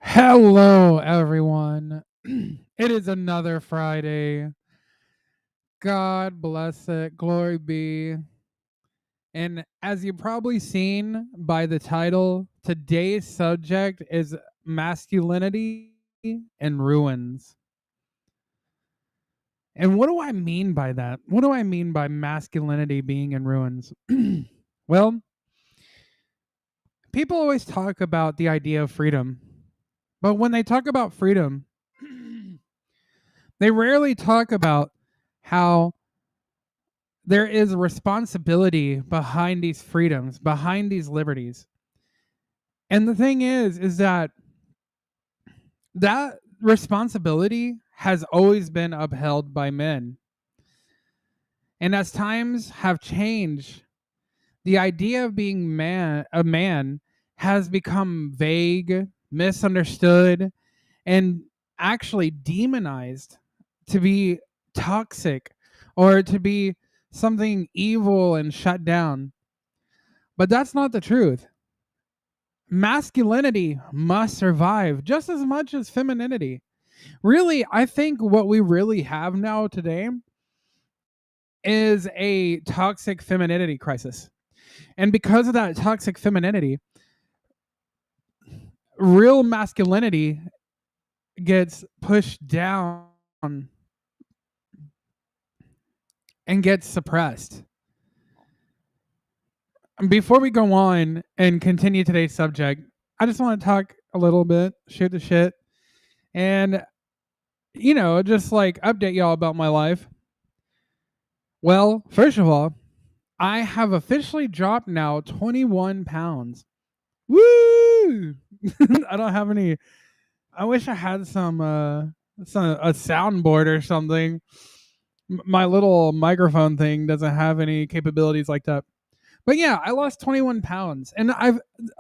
Hello, everyone. It is another Friday. God bless it. Glory be. And as you've probably seen by the title, today's subject is masculinity in ruins. And what do I mean by that? What do I mean by masculinity being in ruins? Well, people always talk about the idea of freedom. But when they talk about freedom, they rarely talk about how there is a responsibility behind these freedoms, behind these liberties. And the thing is that responsibility has always been upheld by men. And as times have changed, the idea of being a man has become vague, misunderstood, and actually demonized to be toxic or to be something evil and shut down. But that's not the truth. Masculinity must survive just as much as femininity. Really, I think what we really have now today is a toxic femininity crisis. And because of that toxic femininity, real masculinity gets pushed down and gets suppressed. Before we go on and continue today's subject, I just want to talk a little bit, shoot the shit, and, just like update y'all about my life. Well, first of all, I have officially dropped now 21 pounds. Woo! I don't have any. I wish I had some a soundboard or something. My little microphone thing doesn't have any capabilities like that. But yeah, I lost 21 pounds. And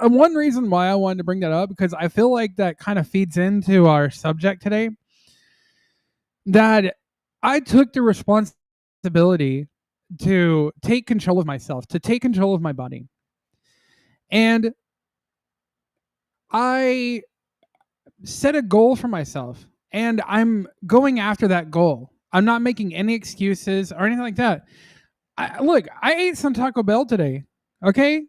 one reason why I wanted to bring that up, because I feel like that kind of feeds into our subject today, that I took the responsibility to take control of myself, to take control of my body. And I set a goal for myself, and I'm going after that goal. I'm not making any excuses or anything like that. Look, I ate some Taco Bell today. Okay?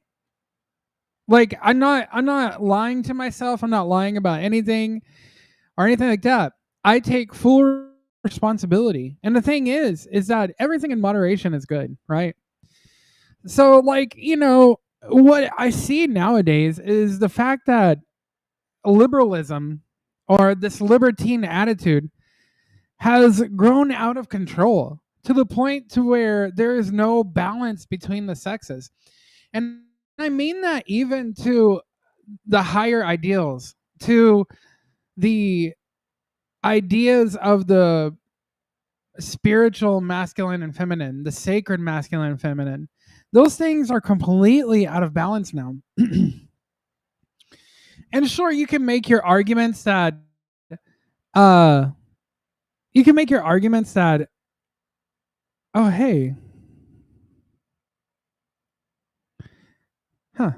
Like I'm not lying to myself. I'm not lying about anything or anything like that. I take full responsibility. And the thing is that everything in moderation is good, right? So what I see nowadays is the fact that liberalism or this libertine attitude has grown out of control to the point to where there is no balance between the sexes. And I mean that even to the higher ideals, to the ideas of the spiritual masculine and feminine, the sacred masculine and feminine. Those things are completely out of balance now. And sure, you can make your arguments that oh, hey. Huh.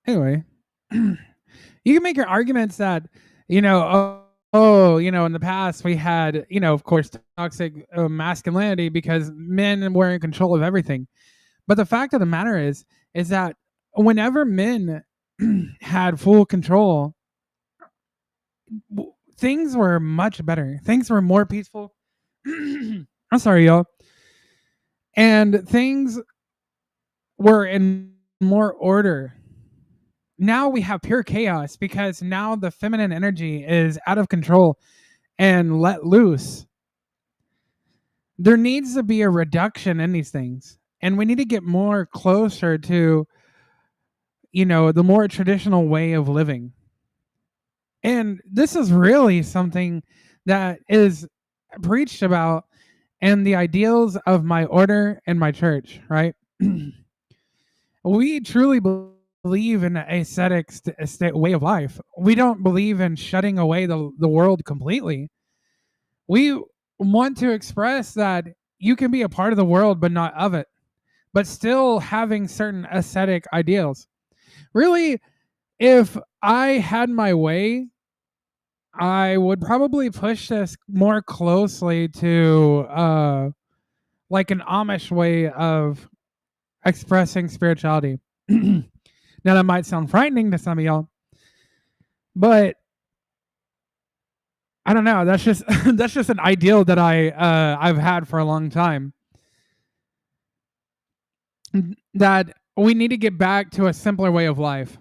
Anyway, you can make your arguments that, in the past we had, of course, toxic masculinity because men were in control of everything. But the fact of the matter is that whenever men had full control, things were much better. Things were more peaceful. I'm sorry, y'all. And things were in more order. Now we have pure chaos because now the feminine energy is out of control and let loose. There needs to be a reduction in these things. And we need to get more closer to, the more traditional way of living. And this is really something that is preached about in the ideals of my order and my church, right? We truly believe in an ascetic way of life. We don't believe in shutting away the world completely. We want to express that you can be a part of the world but not of it, but still having certain ascetic ideals. Really, if I had my way, I would probably push this more closely to like an Amish way of expressing spirituality. Now that might sound frightening to some of y'all, but I don't know. That's just that's just an ideal that I've had for a long time. That we need to get back to a simpler way of life.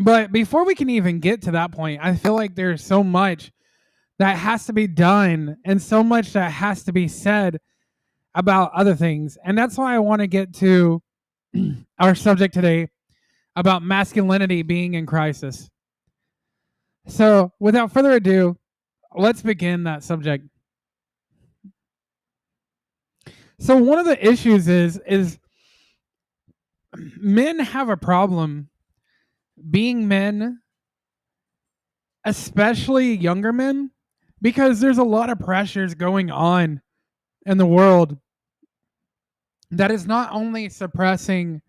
But before we can even get to that point, I feel like there's so much that has to be done and so much that has to be said about other things. And that's why I want to get to our subject today about masculinity being in crisis. So, without further ado, let's begin that subject. So, one of the issues is men have a problem being men, especially younger men, because there's a lot of pressures going on in the world that is not only suppressing,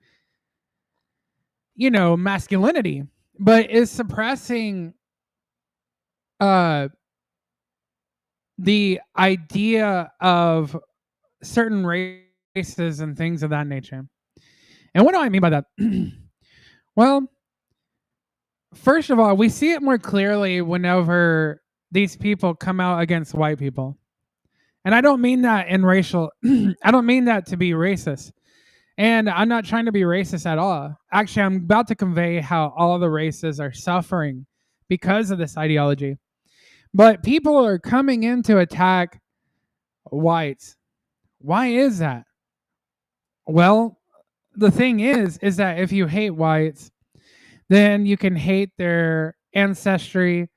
masculinity, but is suppressing uh the idea of certain races and things of that nature. And what do I mean by that? Well, first of all, we see it more clearly whenever these people come out against white people. And I don't mean that in racial, I don't mean that to be racist. And I'm not trying to be racist at all. Actually, I'm about to convey how all the races are suffering because of this ideology. But people are coming in to attack whites. Why is that? Well, the thing is that if you hate whites, then you can hate their ancestry,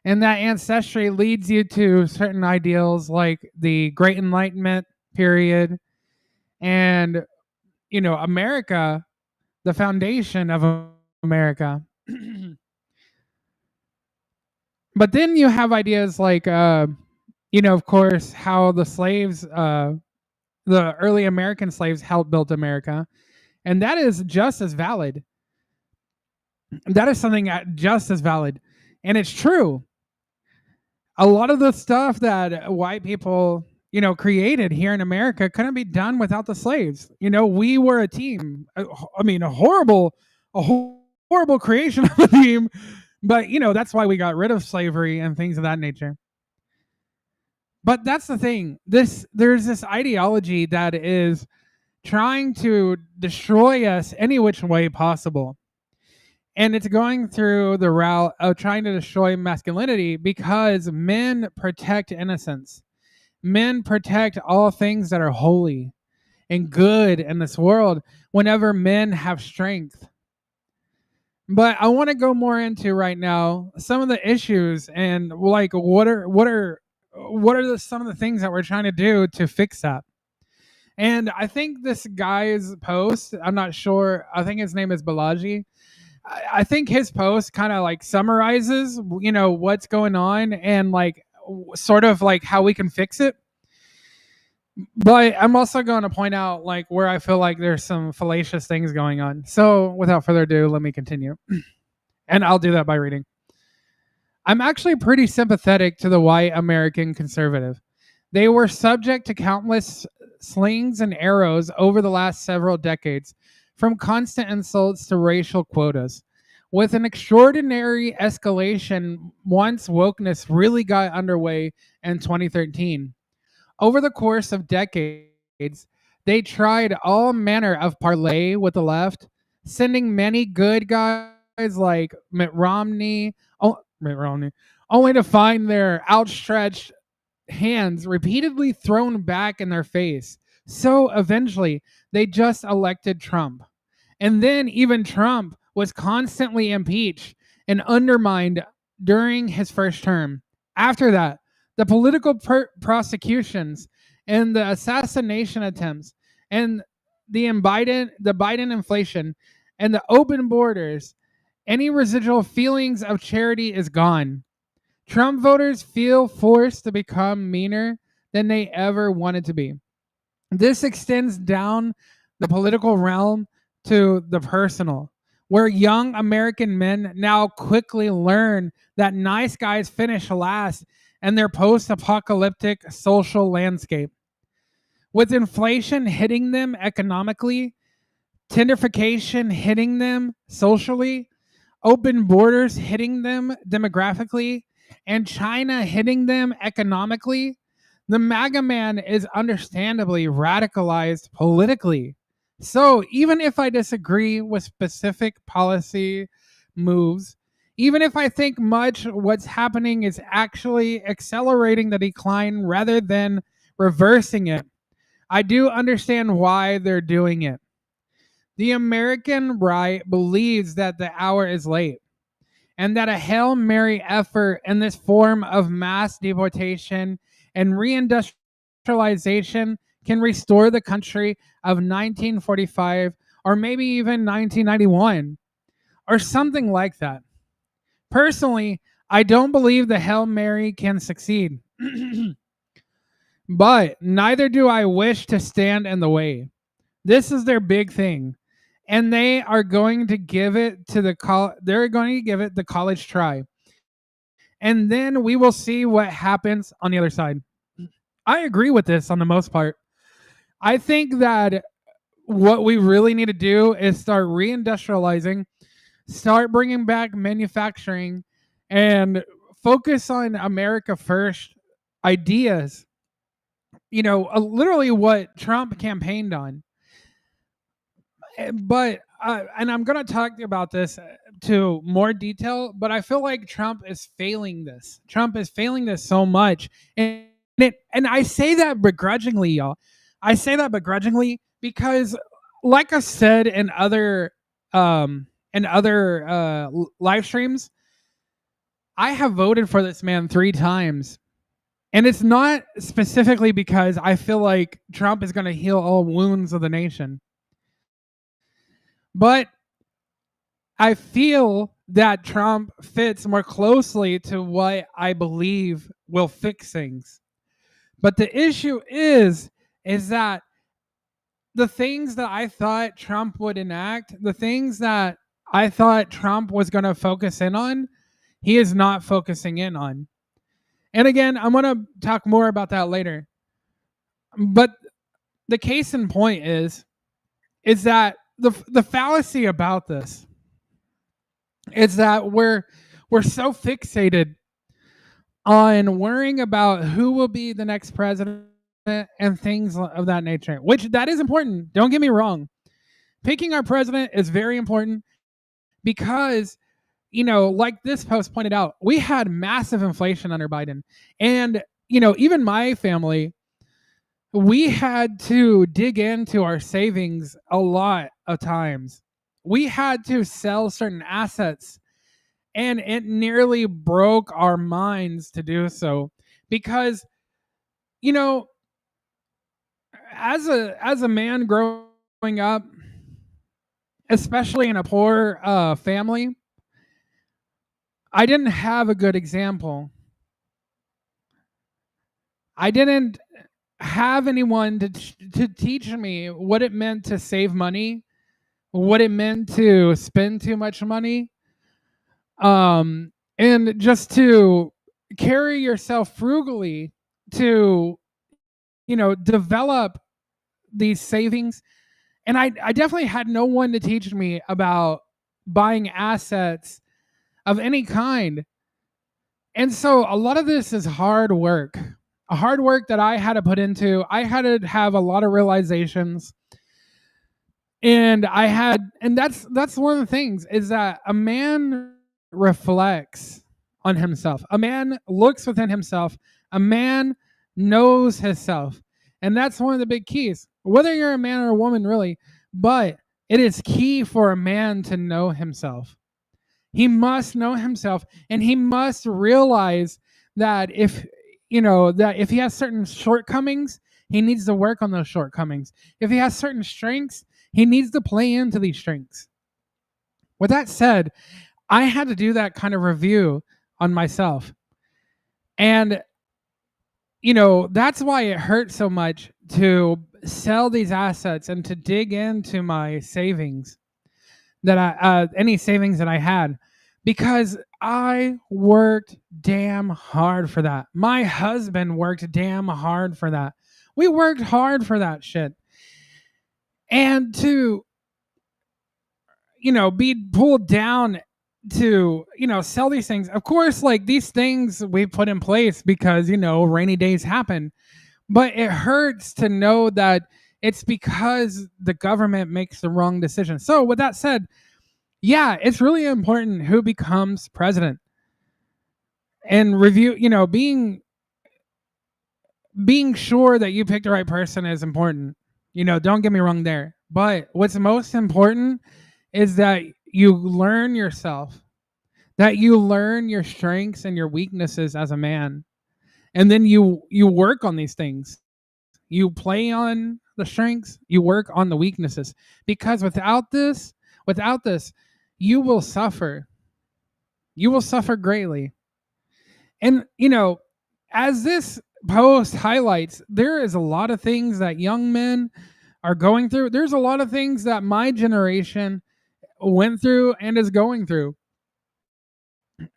and that ancestry leads you to certain ideals like the Great Enlightenment period and America, the foundation of America. But then you have ideas like of course, how the slaves, the early American slaves helped build America, and that is just as valid. That is something just as valid, and it's true. A lot of the stuff that white people created here in America couldn't be done without the slaves. We were a team. I mean, a horrible creation of a team, but that's why we got rid of slavery and things of that nature. But that's the thing. There's this ideology that is trying to destroy us any which way possible. And it's going through the route of trying to destroy masculinity because men protect innocence. Men protect all things that are holy and good in this world whenever men have strength. But I want to go more into right now some of the issues and like what are some of the things that we're trying to do to fix that. And I think this guy's post, I'm not sure, I think his name is Balaji. I think his post kind of like summarizes, what's going on and like sort of like how we can fix it. But I'm also going to point out like where I feel like there's some fallacious things going on. So without further ado, let me continue. And I'll do that by reading. I'm actually pretty sympathetic to the white American conservative. They were subject to countless slings and arrows over the last several decades, from constant insults to racial quotas. With an extraordinary escalation once wokeness really got underway in 2013. Over the course of decades, they tried all manner of parley with the left, sending many good guys like Mitt Romney, only to find their outstretched hands repeatedly thrown back in their face. So eventually, they just elected Trump. And then even Trump was constantly impeached and undermined during his first term. After that, the political prosecutions and the assassination attempts and the Biden inflation and the open borders, any residual feelings of charity is gone. Trump voters feel forced to become meaner than they ever wanted to be. This extends down the political realm to the personal. where young American men now quickly learn that nice guys finish last in their post apocalyptic social landscape. With inflation hitting them economically, gentrification hitting them socially, open borders hitting them demographically, and China hitting them economically, the MAGA man is understandably radicalized politically. So even if I disagree with specific policy moves, even if I think much what's happening is actually accelerating the decline rather than reversing it, I do understand why they're doing it. The American right believes that the hour is late and that a Hail Mary effort in this form of mass deportation and reindustrialization can restore the country of 1945 or maybe even 1991 or something like that. Personally, I don't believe the Hail Mary can succeed, but neither do I wish to stand in the way. This is their big thing, and they are going to give it to they're going to give it the college try. And then we will see what happens on the other side. I agree with this on the most part. I think that what we really need to do is start reindustrializing, start bringing back manufacturing, and focus on America first ideas. Literally what Trump campaigned on. But and I'm going to talk about this to more detail, but I feel like Trump is failing this. Trump is failing this so much, and I say that begrudgingly, y'all. I say that begrudgingly because, like I said in other live streams, I have voted for this man 3 times. And it's not specifically because I feel like Trump is going to heal all wounds of the nation. But I feel that Trump fits more closely to what I believe will fix things. But the issue is that the things that I thought Trump would enact, the things that I thought Trump was going to focus in on, he is not focusing in on. And again, I'm going to talk more about that later. But the case in point is that the fallacy about this is that we're so fixated on worrying about who will be the next president and things of that nature, which that is important. Don't get me wrong. Picking our president is very important because, like this post pointed out, we had massive inflation under Biden. And, even my family, we had to dig into our savings a lot of times. We had to sell certain assets, and it nearly broke our minds to do so because, as a man growing up, especially in a poor family, I didn't have a good example. I didn't have anyone to teach me what it meant to save money, what it meant to spend too much money, and just to carry yourself frugally, to develop these savings. And I definitely had no one to teach me about buying assets of any kind. And so a lot of this is hard work, a hard work that I had to put into. I had to have a lot of realizations. And that's one of the things is that a man reflects on himself. A man looks within himself. A man knows himself. And that's one of the big keys, whether you're a man or a woman, really. But it is key for a man to know himself. He must know himself, and he must realize that if he has certain shortcomings, he needs to work on those shortcomings. If he has certain strengths, he needs to play into these strengths. With that said, I had to do that kind of review on myself. And that's why it hurt so much to sell these assets and to dig into my savings. any savings that I had, because I worked damn hard for that. My husband worked damn hard for that. We worked hard for that shit. And to, be pulled down to, sell these things. Of course, like, these things we put in place because, rainy days happen. But it hurts to know that it's because the government makes the wrong decision. So with that said, yeah, it's really important who becomes president, and review, being sure that you pick the right person is important. Don't get me wrong there. But what's most important is that you learn yourself, that you learn your strengths and your weaknesses as a man. And then you work on these things. You play on the strengths, you work on the weaknesses. Because without this, you will suffer. You will suffer greatly. And as this post highlights, there is a lot of things that young men are going through. There's a lot of things that my generation went through and is going through.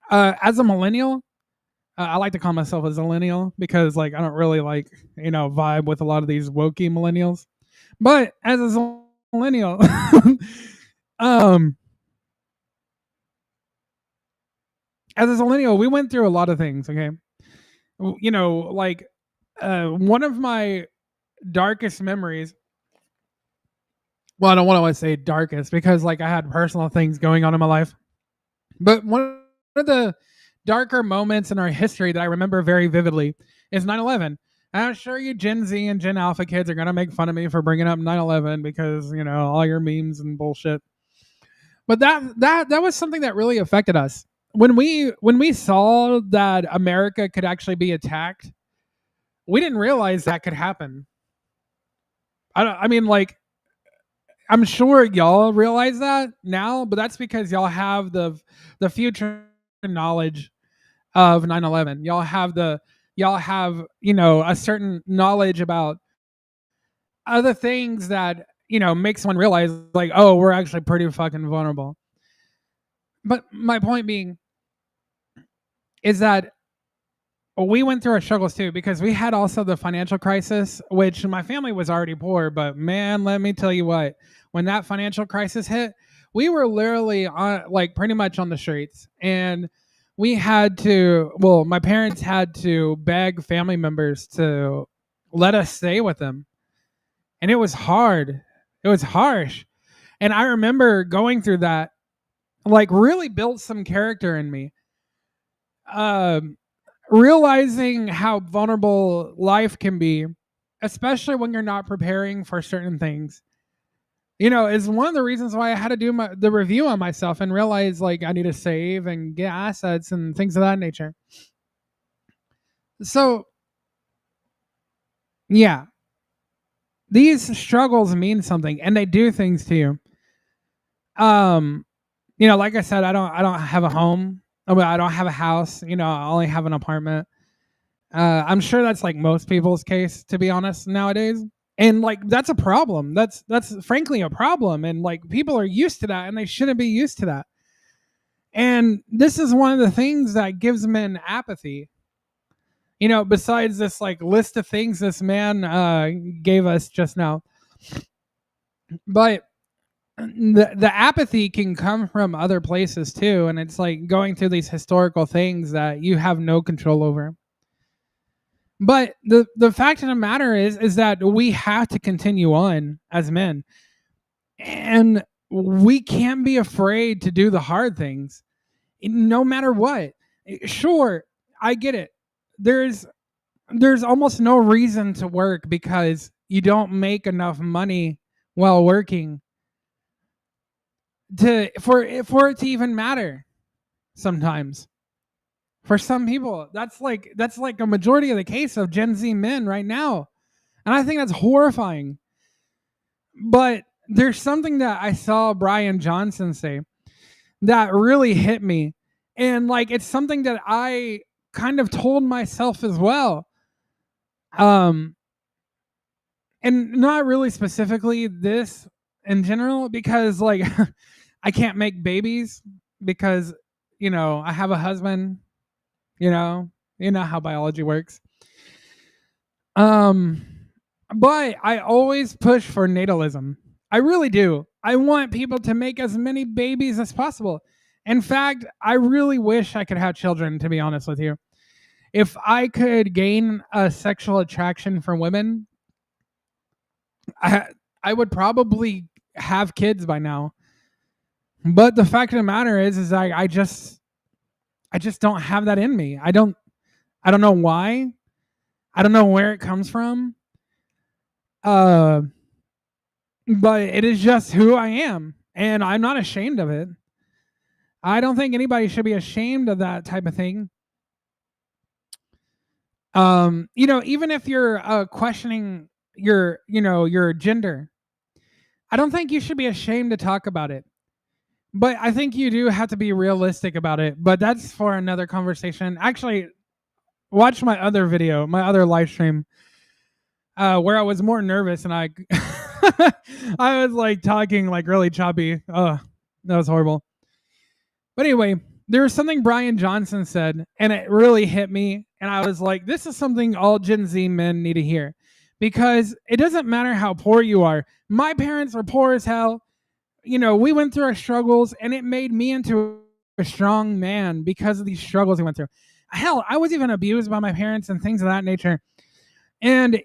As a millennial, I like to call myself as a millennial because, like, I don't really like, vibe with a lot of these wokey millennials. But as a millennial, as a millennial, we went through a lot of things. Okay, like, one of my darkest memories. Well, I don't want to say darkest because, like, I had personal things going on in my life. But one of the darker moments in our history that I remember very vividly is 9/11. I'm sure you Gen Z and Gen Alpha kids are going to make fun of me for bringing up 9/11 because, all your memes and bullshit. But that was something that really affected us. When we saw that America could actually be attacked, we didn't realize that could happen. I mean, like, I'm sure y'all realize that now, but that's because y'all have the future knowledge of 9/11. Y'all have a certain knowledge about other things that, make someone realize, like, oh, we're actually pretty fucking vulnerable. But my point being is that we went through our struggles too, because we had also the financial crisis, which my family was already poor, but man, let me tell you what, when that financial crisis hit, we were literally on, like, pretty much on the streets. And we had to, well, my parents had to beg family members to let us stay with them. And it was hard. It was harsh. And I remember going through that, like, really built some character in me. Realizing how vulnerable life can be, especially when you're not preparing for certain things, is one of the reasons why I had to do the review on myself and realize, like, I need to save and get assets and things of that nature. So, yeah, these struggles mean something, and they do things to you. Like I said, I don't have a home. I don't have a house. I only have an apartment. I'm sure that's like most people's case, to be honest, nowadays. And, like, that's a problem. That's frankly a problem. And, like, people are used to that, and they shouldn't be used to that. And this is one of the things that gives men apathy. Besides this, like, list of things this man gave us just now. But the apathy can come from other places too, and it's like going through these historical things that you have no control over. But the fact of the matter is that we have to continue on as men, and we can't be afraid to do the hard things, no matter what. Sure, I get it. There's almost no reason to work because you don't make enough money while working for it to even matter. Sometimes, for some people, that's like a majority of the case of Gen Z men right now, and I think that's horrifying. But there's something that I saw Brian Johnson say that really hit me, and, like, it's something that I kind of told myself as well. And not really specifically this in general, because, like, I can't make babies because, I have a husband, you know, how biology works. But I always push for natalism. I really do. I want people to make as many babies as possible. In fact, I really wish I could have children, to be honest with you. If I could gain a sexual attraction for women, I would probably have kids by now. But the fact of the matter is I just don't have that in me. I don't know why. I don't know where it comes from. But it is just who I am, and I'm not ashamed of it. I don't think anybody should be ashamed of that type of thing. Even if you're questioning your gender, I don't think you should be ashamed to talk about it. But I think you do have to be realistic about it. But that's for another conversation. Actually, watch my other video, my other live stream, where I was more nervous and I I was like talking like really choppy. Oh, that was horrible. But anyway, there was something Brian Johnson said, and it really hit me. And I was like, this is something all Gen Z men need to hear. Because it doesn't matter how poor you are. My parents were poor as hell. We went through our struggles, and it made me into a strong man because of these struggles we went through. Hell, I was even abused by my parents and things of that nature. And,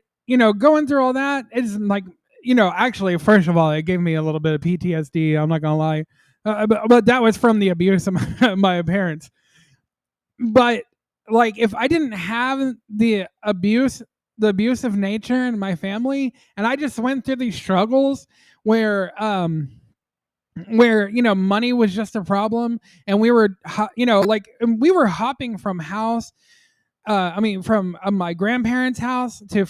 going through all that is like, actually, first of all, it gave me a little bit of PTSD. I'm not going to lie. But that was from the abuse of my parents. But, like, if I didn't have the abusive nature in my family, and I just went through these struggles where money was just a problem, and we were we were hopping from house from my grandparents' house to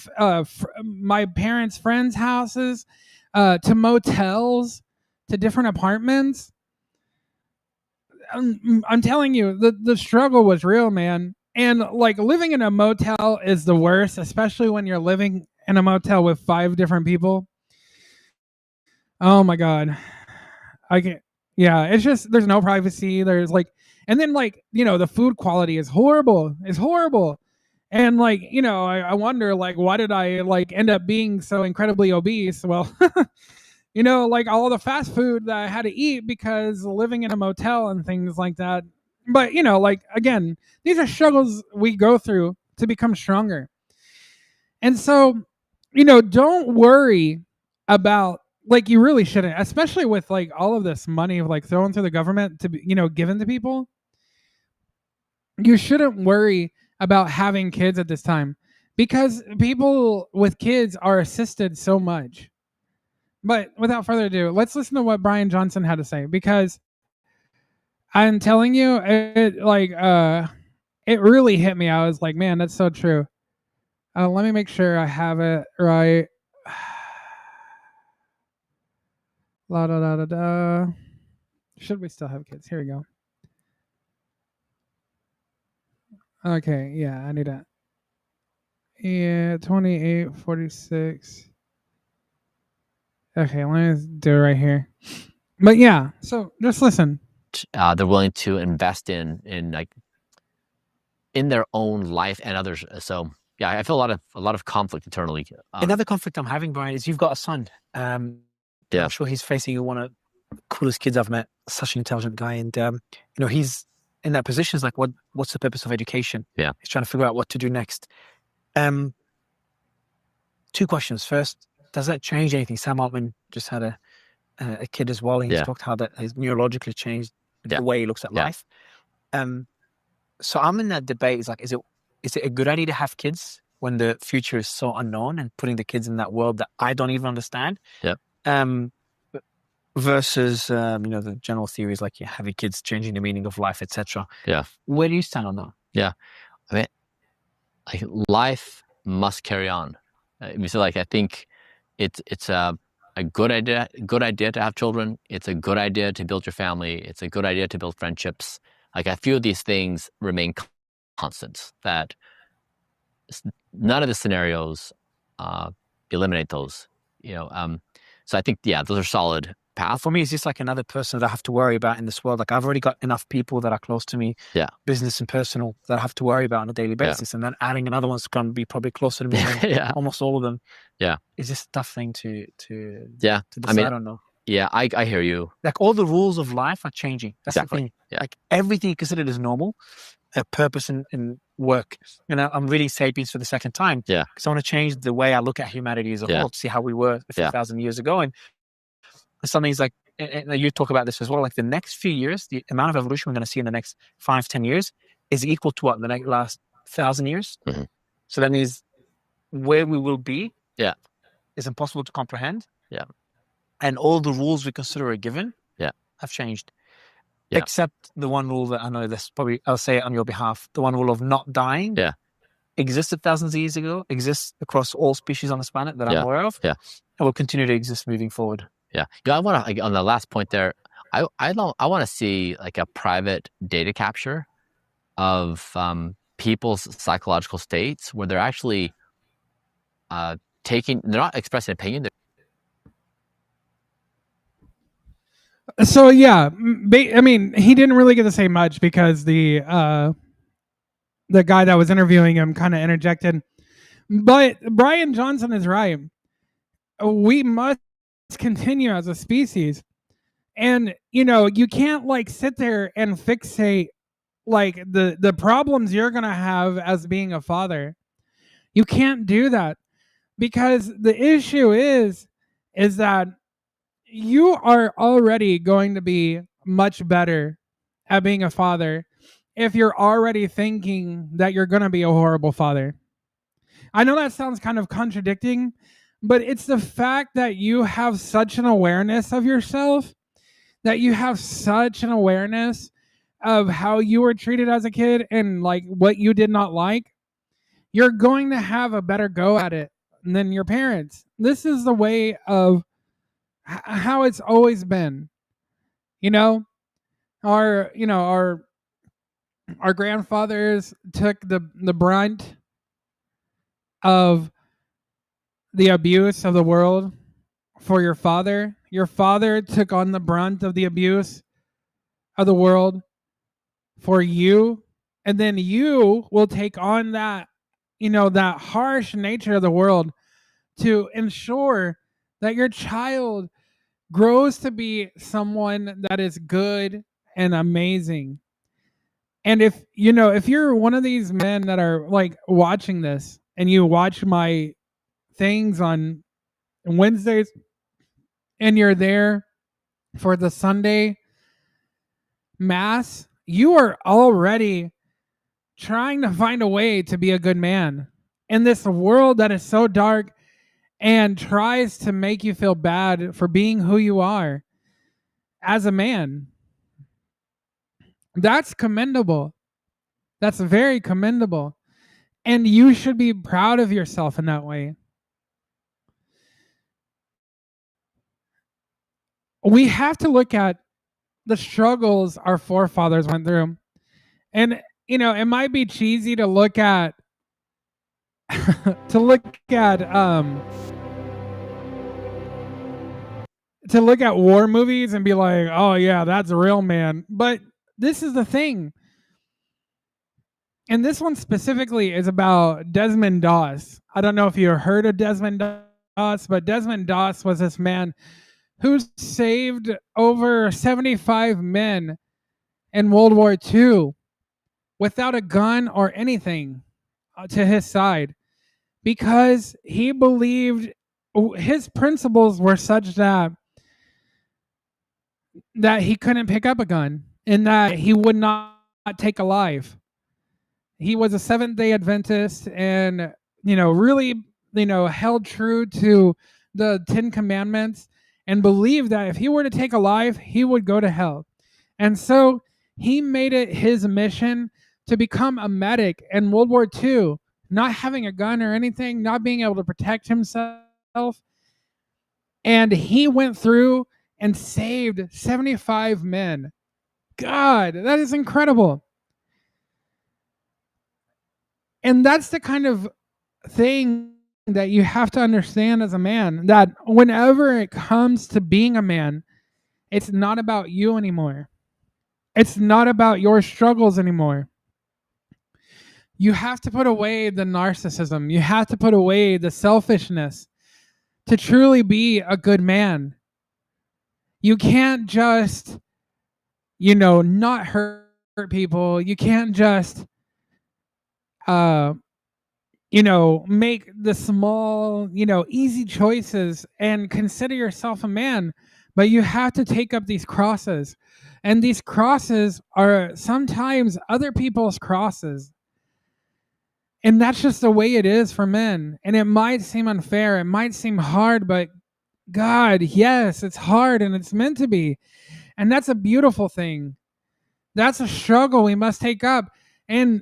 my parents' friends' houses, to motels, to different apartments. I'm telling you, the struggle was real, man. And like living in a motel is the worst, especially when you're living in a motel with 5 different people. Oh my god, I can't. Yeah, it's just there's no privacy. There's like, and then like the food quality is horrible. It's horrible. And like I wonder like why did I like end up being so incredibly obese? Well, like all the fast food that I had to eat because living in a motel and things like that. But like again, these are struggles we go through to become stronger. And so, don't worry about like you really shouldn't, especially with like all of this money like thrown through the government to be, given to people. You shouldn't worry about having kids at this time because people with kids are assisted so much. But without further ado, let's listen to what Brian Johnson had to say, because I'm telling you, it really hit me. I was like, man, that's so true. Let me make sure I have it right. La da da da da. Should we still have kids? Here we go. Okay, yeah, I need that. Yeah, 2846. Okay, let me do it right here. But yeah, so just listen. They're willing to invest in their own life and others. So yeah, I feel a lot of conflict internally. Another conflict I'm having, Brian, is you've got a son. Yeah. I'm sure he's facing one of the coolest kids I've met. Such an intelligent guy, and he's in that position. Is like, what's the purpose of education? Yeah, he's trying to figure out what to do next. 2 questions. First, does that change anything? Sam Altman just had a kid as well, and he's talked how that has neurologically changed the way he looks at life. So I'm in that debate. Is like, is it a good idea to have kids when the future is so unknown and putting the kids in that world that I don't even understand? Yeah. Versus the general theories like having kids changing the meaning of life, etc. Yeah. Where do you stand on that? Yeah, I mean, like life must carry on. So like I think it's a good idea to have children. It's a good idea to build your family. It's a good idea to build friendships. Like I feel these things remain constants. That none of the scenarios eliminate those. So I think those are solid. path. For me, it's just like another person that I have to worry about in this world. Like I've already got enough people that are close to me, business and personal, that I have to worry about on a daily basis. And then adding another one's going to be probably closer to me than almost all of them. Yeah. It's just a tough thing to decide. I don't know. Yeah, I hear you. Like all the rules of life are changing. That's the thing. Yeah. Like everything you considered as normal, a purpose in work. You know, I'm reading Sapiens for the second time. Yeah. Because I want to change the way I look at humanity as a whole, to see how we were a few thousand years ago. And something's like, and you talk about this as well, like the next few years, the amount of evolution we're going to see in the next 5-10 years is equal to what the last 1,000 years. Mm-hmm. So that means where we will be is impossible to comprehend. Yeah. And all the rules we consider a given have changed. Yeah. Except the one rule that I know this probably, I'll say it on your behalf, the one rule of not dying existed thousands of years ago, exists across all species on this planet that I'm aware of, and will continue to exist moving forward. Yeah. I want to, on the last point there, I want to see like a private data capture of people's psychological states where they're actually they're not expressing opinion. So yeah, I mean, he didn't really get to say much because the guy that was interviewing him kind of interjected. But Brian Johnson is right. We must continue as a species, and you know, you can't like sit there and fixate like the problems you're gonna have as being a father. You can't do that, because the issue is that you are already going to be much better at being a father if you're already thinking that you're going to be a horrible father. I know that sounds kind of contradicting, but it's the fact that you have such an awareness of yourself, that you have such an awareness of how you were treated as a kid and like what you did not like. You're going to have a better go at it than your parents. This is the way of how it's always been. You know, our grandfathers took the brunt of the abuse of the world for your father. Your father took on the brunt of the abuse of the world for you, and then you will take on that, you know, that harsh nature of the world to ensure that your child grows to be someone that is good and amazing. And if you're one of these men that are like watching this and you watch my things on Wednesdays and you're there for the Sunday mass, you are already trying to find a way to be a good man in this world that is so dark and tries to make you feel bad for being who you are as a man. That's commendable. That's very commendable. And you should be proud of yourself in that way. We have to look at the struggles our forefathers went through. And, you know, it might be cheesy to look at to look at war movies and be like, oh yeah, that's a real man. But this is the thing. And this one specifically is about Desmond Doss. I don't know if you heard of Desmond Doss, but Desmond Doss was this man who saved over 75 men in World War II without a gun or anything to his side, because he believed his principles were such that he couldn't pick up a gun and that he would not take a life. He was a Seventh-day Adventist and, you know, really, you know, held true to the 10 Commandments and believed that if he were to take a life, he would go to hell. And so he made it his mission to become a medic in World War II, not having a gun or anything, not being able to protect himself. And he went through and saved 75 men. God, that is incredible. And that's the kind of thing that you have to understand as a man, that whenever it comes to being a man, It's not about you anymore. It's not about your struggles anymore. You have to put away the narcissism. You have to put away the selfishness to truly be a good man. You can't just, not hurt people. You can't just, make the small, easy choices and consider yourself a man. But you have to take up these crosses. And these crosses are sometimes other people's crosses. And that's just the way it is for men. And it might seem unfair. It might seem hard, but God, yes, it's hard and it's meant to be. And that's a beautiful thing. That's a struggle we must take up. And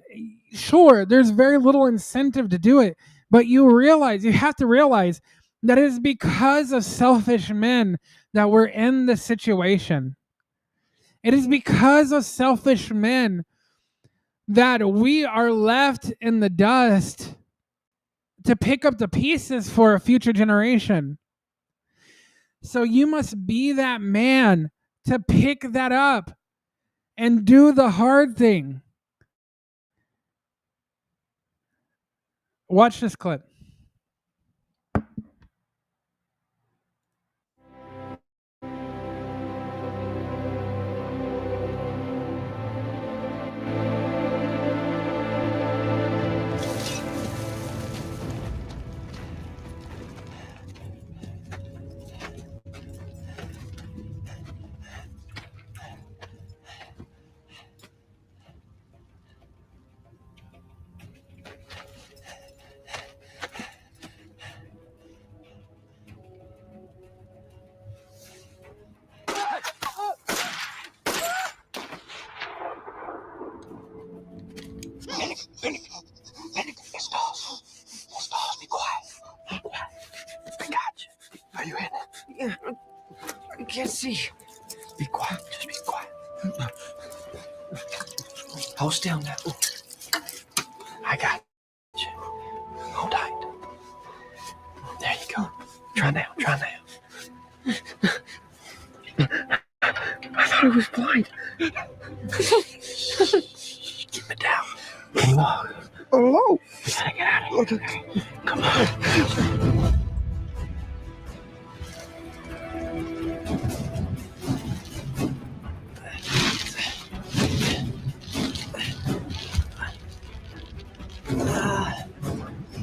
sure, there's very little incentive to do it. But you have to realize that it is because of selfish men that we're in this situation. It is because of selfish men that we are left in the dust to pick up the pieces for a future generation. So you must be that man to pick that up and do the hard thing. Watch this clip. Be quiet. Be quiet. I got you. Are you in? Yeah. I can't see. Be quiet. Just be quiet. Hold still now. I got you. Hold tight. There you go. Try now. I thought it was blind. Keep it down. Can you walk? Hello. We gotta get out of here. Okay. Come on.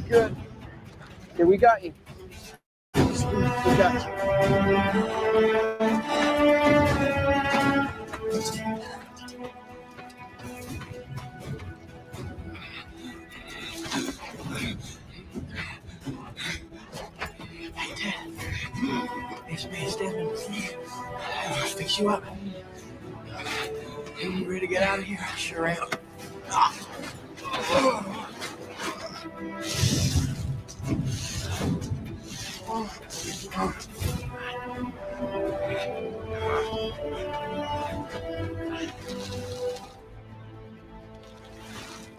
Good. Yeah, we got you. We got you. I'll fix you up. Hey, you ready to get out of here? I sure am.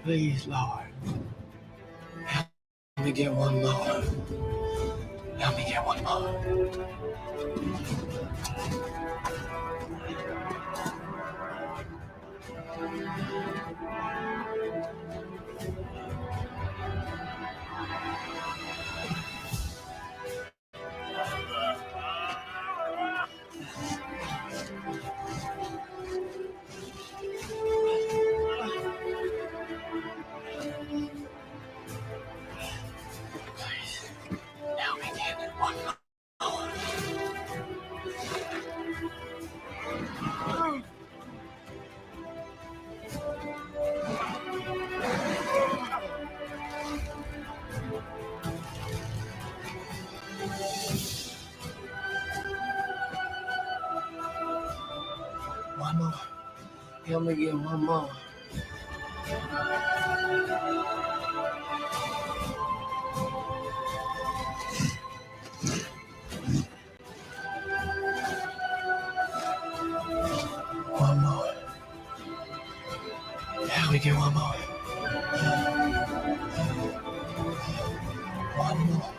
Please, Lord. Help me get one more. Help me get one more. One more. Help me get one more. One more. Help me get one more. One more.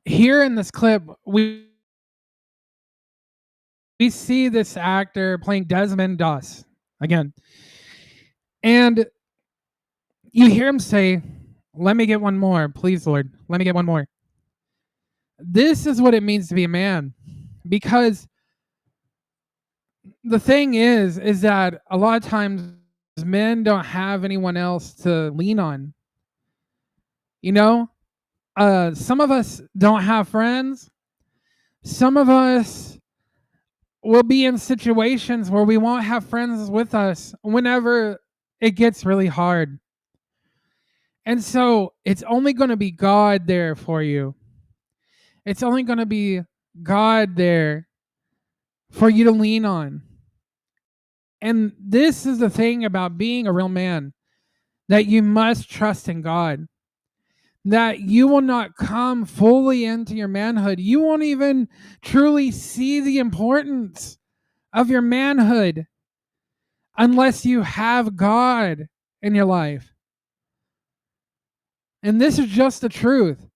here in this clip, we see this actor playing Desmond Doss again. And you hear him say, "Let me get one more, please, Lord. Let me get one more." This is what it means to be a man. Because the thing is that a lot of times men don't have anyone else to lean on. You know? Some of us don't have friends. Some of us will be in situations where we won't have friends with us whenever it gets really hard. And so it's only going to be God there for you. It's only going to be God there for you to lean on. And this is the thing about being a real man, that you must trust in God. That you will not come fully into your manhood. You won't even truly see the importance of your manhood unless you have God in your life. And this is just the truth.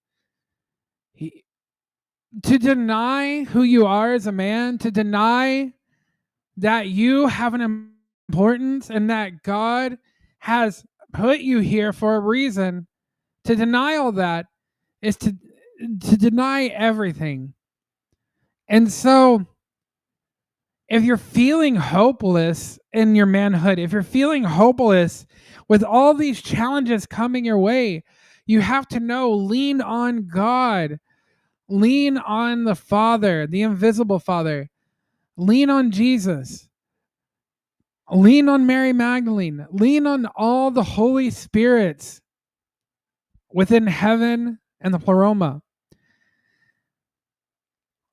To deny who you are as a man, to deny that you have an importance and that God has put you here for a reason, to deny all that is to deny everything. And so if you're feeling hopeless in your manhood, if you're feeling hopeless with all these challenges coming your way, you have to know, lean on God. Lean on the Father, the invisible Father. Lean on Jesus. Lean on Mary Magdalene. Lean on all the Holy Spirits within heaven and the pleroma.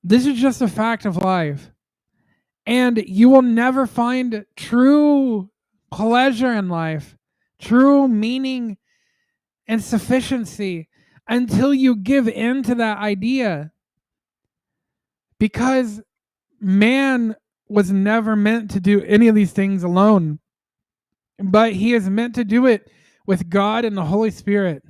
This is just a fact of life. And you will never find true pleasure in life, true meaning and sufficiency until you give in to that idea. Because man was never meant to do any of these things alone, but he is meant to do it with God and the Holy Spirit.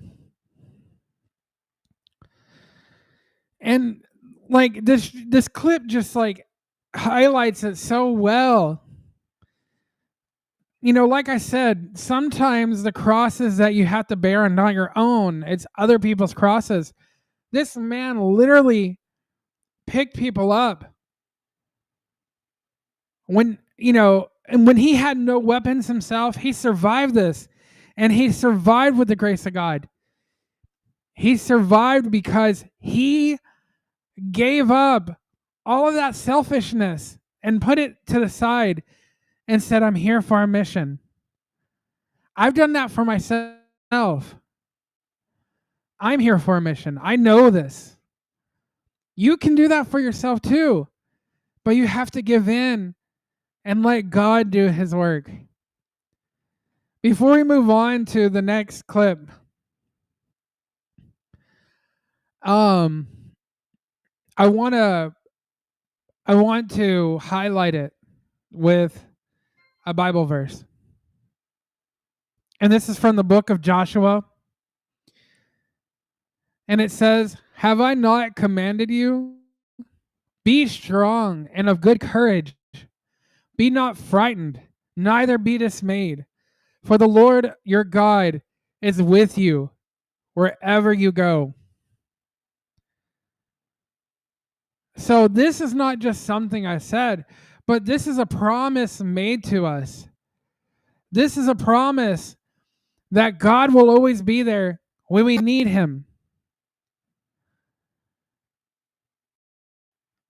And like this clip just like highlights it so well. You know, like I said, sometimes the crosses that you have to bear are not your own. It's other people's crosses. This man literally picked people up when, you know, and when he had no weapons himself, he survived this. And he survived with the grace of God. He survived because he gave up all of that selfishness and put it to the side and said, "I'm here for a mission." I've done that for myself. I'm here for a mission. I know this. You can do that for yourself too, but you have to give in and let God do his work. Before we move on to the next clip, I want to highlight it with a Bible verse. And this is from the book of Joshua. And it says, "Have I not commanded you? Be strong and of good courage. Be not frightened, neither be dismayed. For the Lord your God is with you wherever you go." So this is not just something I said, but this is a promise made to us. This is a promise that God will always be there when we need him.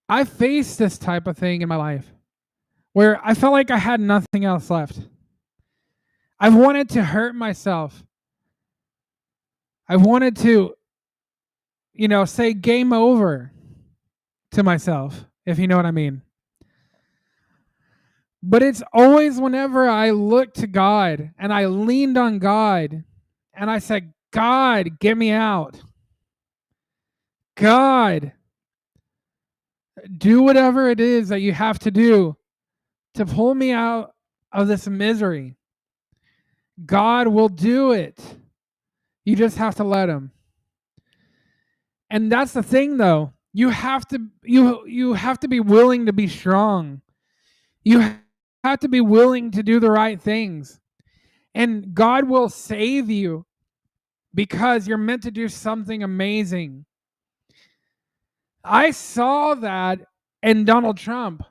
I faced this type of thing in my life where I felt like I had nothing else left. I wanted to hurt myself. I wanted to, say game over to myself, if you know what I mean. But it's always whenever I looked to God and I leaned on God and I said, "God, get me out. God, do whatever it is that you have to do to pull me out of this misery. God will do it. You just have to let him." And that's the thing, though. You have to be willing to be strong. You have to be willing to do the right things. And God will save you because you're meant to do something amazing. I saw that in Donald Trump.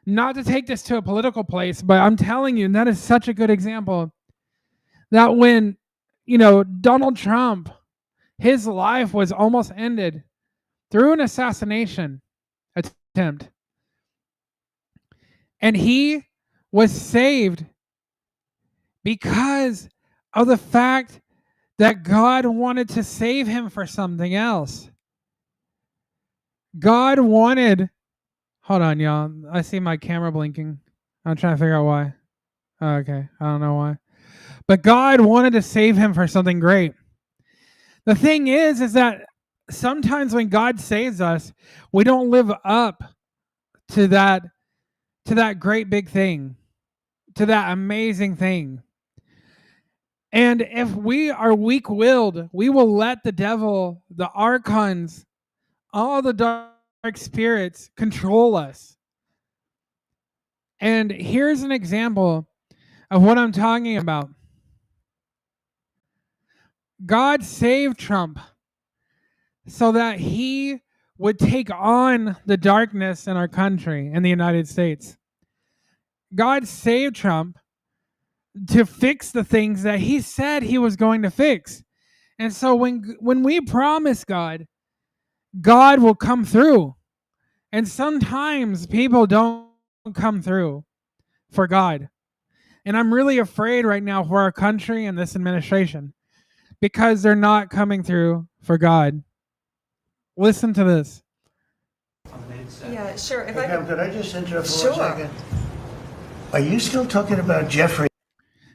Not to take this to a political place, but I'm telling you, that is such a good example. That when, Donald Trump, his life was almost ended through an assassination attempt. And he was saved because of the fact that God wanted to save him for something else. God wanted, hold on, y'all. I see my camera blinking. I'm trying to figure out why. Oh, okay, I don't know why. But God wanted to save him for something great. The thing is that sometimes when God saves us, we don't live up to that great big thing, to that amazing thing. And if we are weak-willed, we will let the devil, the archons, all the dark spirits control us. And here's an example of what I'm talking about. God saved Trump so that he would take on the darkness in our country, in the United States. God saved Trump to fix the things that he said he was going to fix. And so when we promise God, God will come through. And sometimes people don't come through for God. And I'm really afraid right now for our country and this administration because they're not coming through for God. Listen to this. Yeah, sure. If Hey, could I just interrupt for Sure. 1 second? Are you still talking about Jeffrey?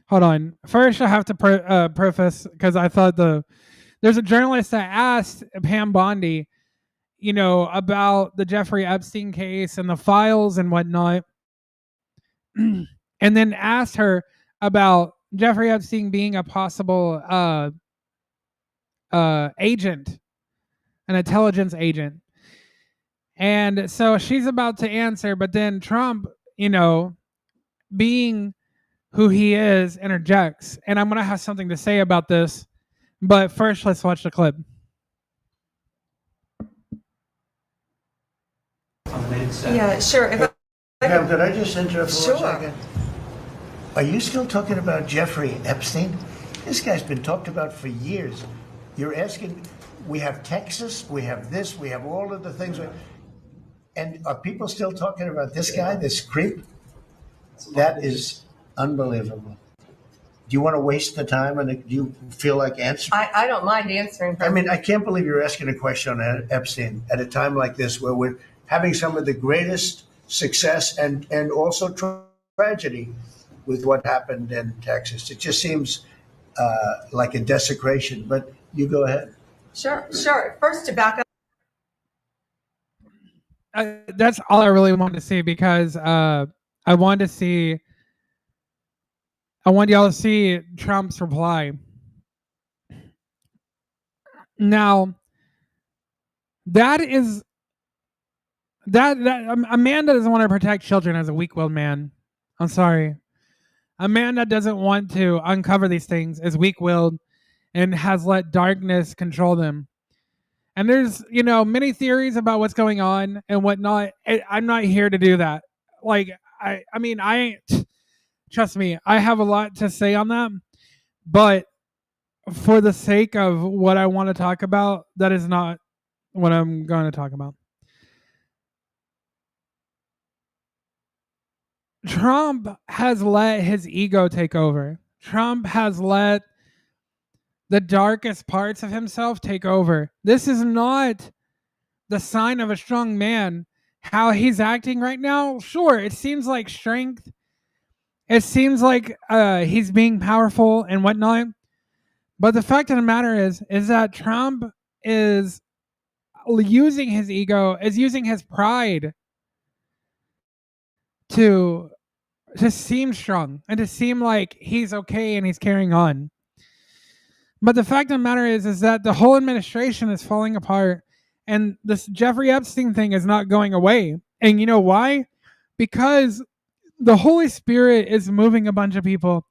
Hold on. First, I have to preface, because I thought there's a journalist that asked Pam Bondi, about the Jeffrey Epstein case and the files and whatnot, and then asked her about Jeffrey Epstein being a possible agent, an intelligence agent. And so she's about to answer, but then Trump, being who he is, interjects. And I'm going to have something to say about this. But first, let's watch the clip. Yeah, sure. Pam, could I just interrupt for Sure. 1 second? Are you still talking about Jeffrey Epstein? This guy's been talked about for years. You're asking, we have Texas, we have this, we have all of the things. And are people still talking about this guy, this creep? That is unbelievable. Do you want to waste the time, and do you feel like answering? I don't mind answering. I mean, I can't believe you're asking a question on Epstein at a time like this where we're having some of the greatest success and also tragedy with what happened in Texas. It just seems like a desecration, but you go ahead. Sure. First, to back up. That's all I really wanted to see, because I wanted y'all to see Trump's reply. Now, that a man that doesn't want to protect children as a weak-willed man. I'm sorry. A man that doesn't want to uncover these things is weak-willed and has let darkness control them. And there's, many theories about what's going on and whatnot. I'm not here to do that. Trust me, I have a lot to say on that. But for the sake of what I want to talk about, that is not what I'm going to talk about. Trump has let his ego take over. Trump has let the darkest parts of himself take over. This is not the sign of a strong man. How he's acting right now, sure, it seems like strength. It seems like he's being powerful and whatnot. But the fact of the matter is that Trump is using his ego, is using his pride to seem strong and to seem like he's okay and he's carrying on. But the fact of the matter is that the whole administration is falling apart, and this Jeffrey Epstein thing is not going away. And you know why? Because the Holy Spirit is moving a bunch of people,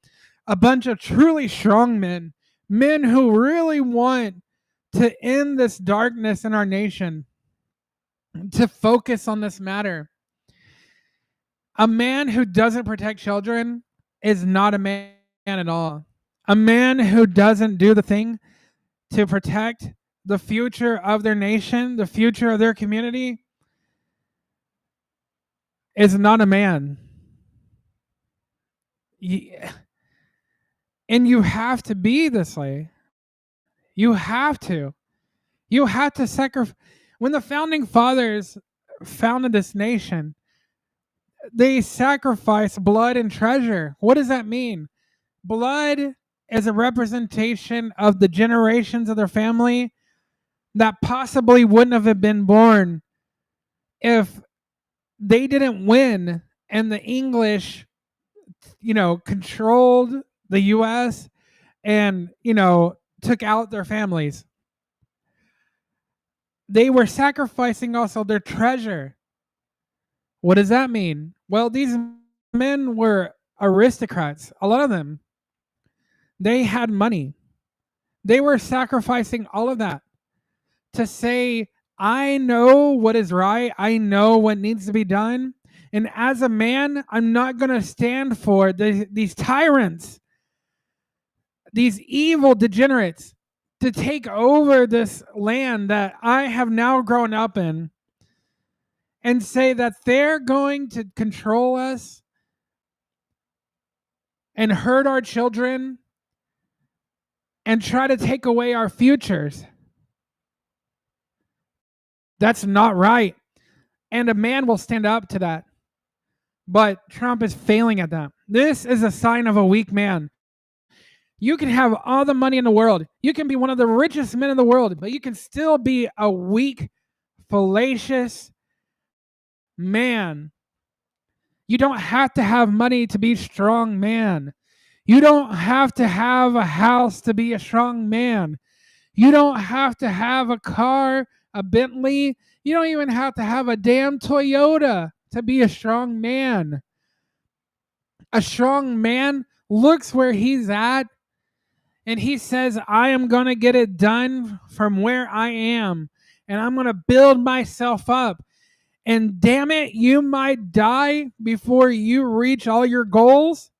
a bunch of truly strong men who really want to end this darkness in our nation, to focus on this matter. A man who doesn't protect children is not a man at all. A man who doesn't do the thing to protect the future of their nation, the future of their community, is not a man. And you have to be this way. You have to. You have to sacrifice. When the founding fathers founded this nation, they sacrificed blood and treasure. What does that mean? Blood is a representation of the generations of their family that possibly wouldn't have been born if they didn't win and the English, controlled the U.S. and, took out their families. They were sacrificing also their treasure. What does that mean? Well, these men were aristocrats, a lot of them. They had money. They were sacrificing all of that to say, I know what is right. I know what needs to be done. And as a man, I'm not going to stand for these tyrants, these evil degenerates, to take over this land that I have now grown up in, and say that they're going to control us and hurt our children and try to take away our futures. That's not right. And a man will stand up to that. But Trump is failing at that. This is a sign of a weak man. You can have all the money in the world. You can be one of the richest men in the world, but you can still be a weak, fallacious man. You don't have to have money to be a strong man. You don't have to have a house to be a strong man. You don't have to have a car, a Bentley. You don't even have to have a damn Toyota to be a strong man. A strong man looks where he's at and he says, I am going to get it done from where I am, and I'm going to build myself up. And damn it, you might die before you reach all your goals,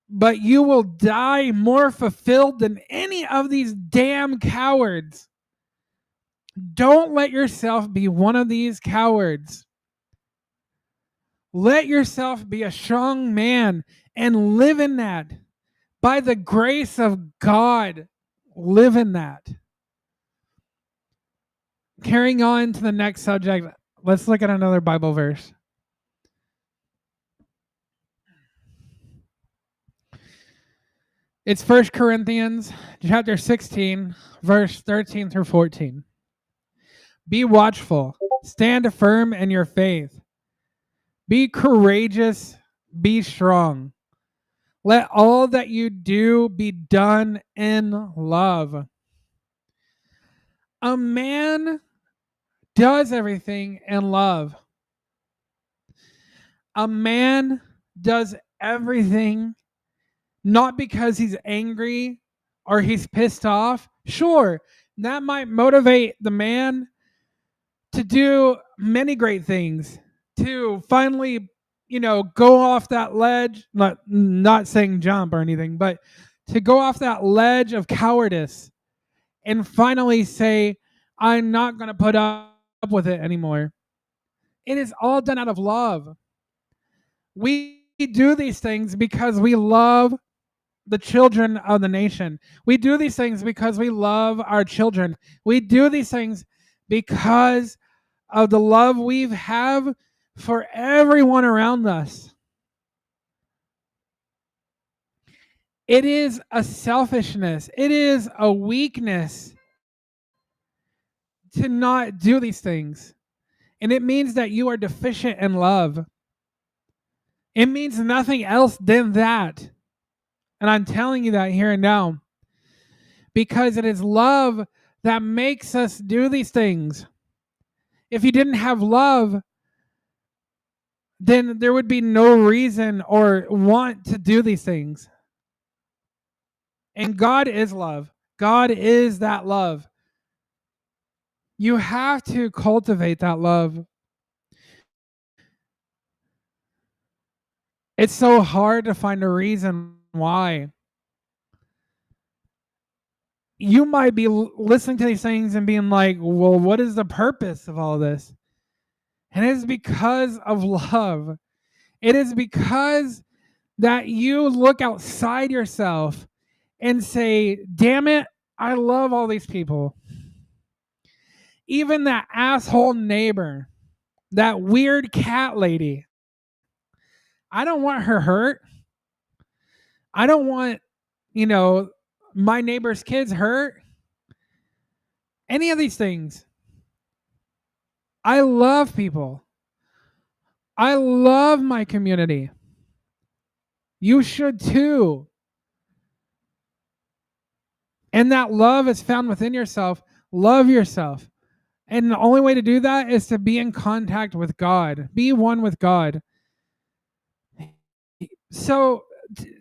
but you will die more fulfilled than any of these damn cowards. Don't let yourself be one of these cowards. Let yourself be a strong man and live in that. By the grace of God, live in that. Carrying on to the next subject, let's look at another Bible verse. It's 1 Corinthians chapter 16, verse 13 through 14. Be watchful, stand firm in your faith. Be courageous, be strong. Let all that you do be done in love. A man does everything in love. A man does everything not because he's angry or he's pissed off. Sure, that might motivate the man to do many great things, to finally, go off that ledge, not saying jump or anything, but to go off that ledge of cowardice and finally say, I'm not going to put up with it anymore. It is all done out of love. We do these things because we love the children of the nation. We do these things because we love our children. We do these things because of the love we have for everyone around us. It is a selfishness. It is a weakness to not do these things. And it means that you are deficient in love. It means nothing else than that. And I'm telling you that here and now. because it is love that makes us do these things. If you didn't have love, then there would be no reason or want to do these things. And God is love. God is that love. You have to cultivate that love. It's so hard to find a reason why. You might be listening to these things and being like, well, what is the purpose of all this? And it is because of love. It is because that you look outside yourself and say, damn it, I love all these people. Even that asshole neighbor, that weird cat lady, I don't want her hurt. I don't want, my neighbor's kids hurt. Any of these things. I love people. I love my community. You should too. And that love is found within yourself. Love yourself. And the only way to do that is to be in contact with God. Be one with God. So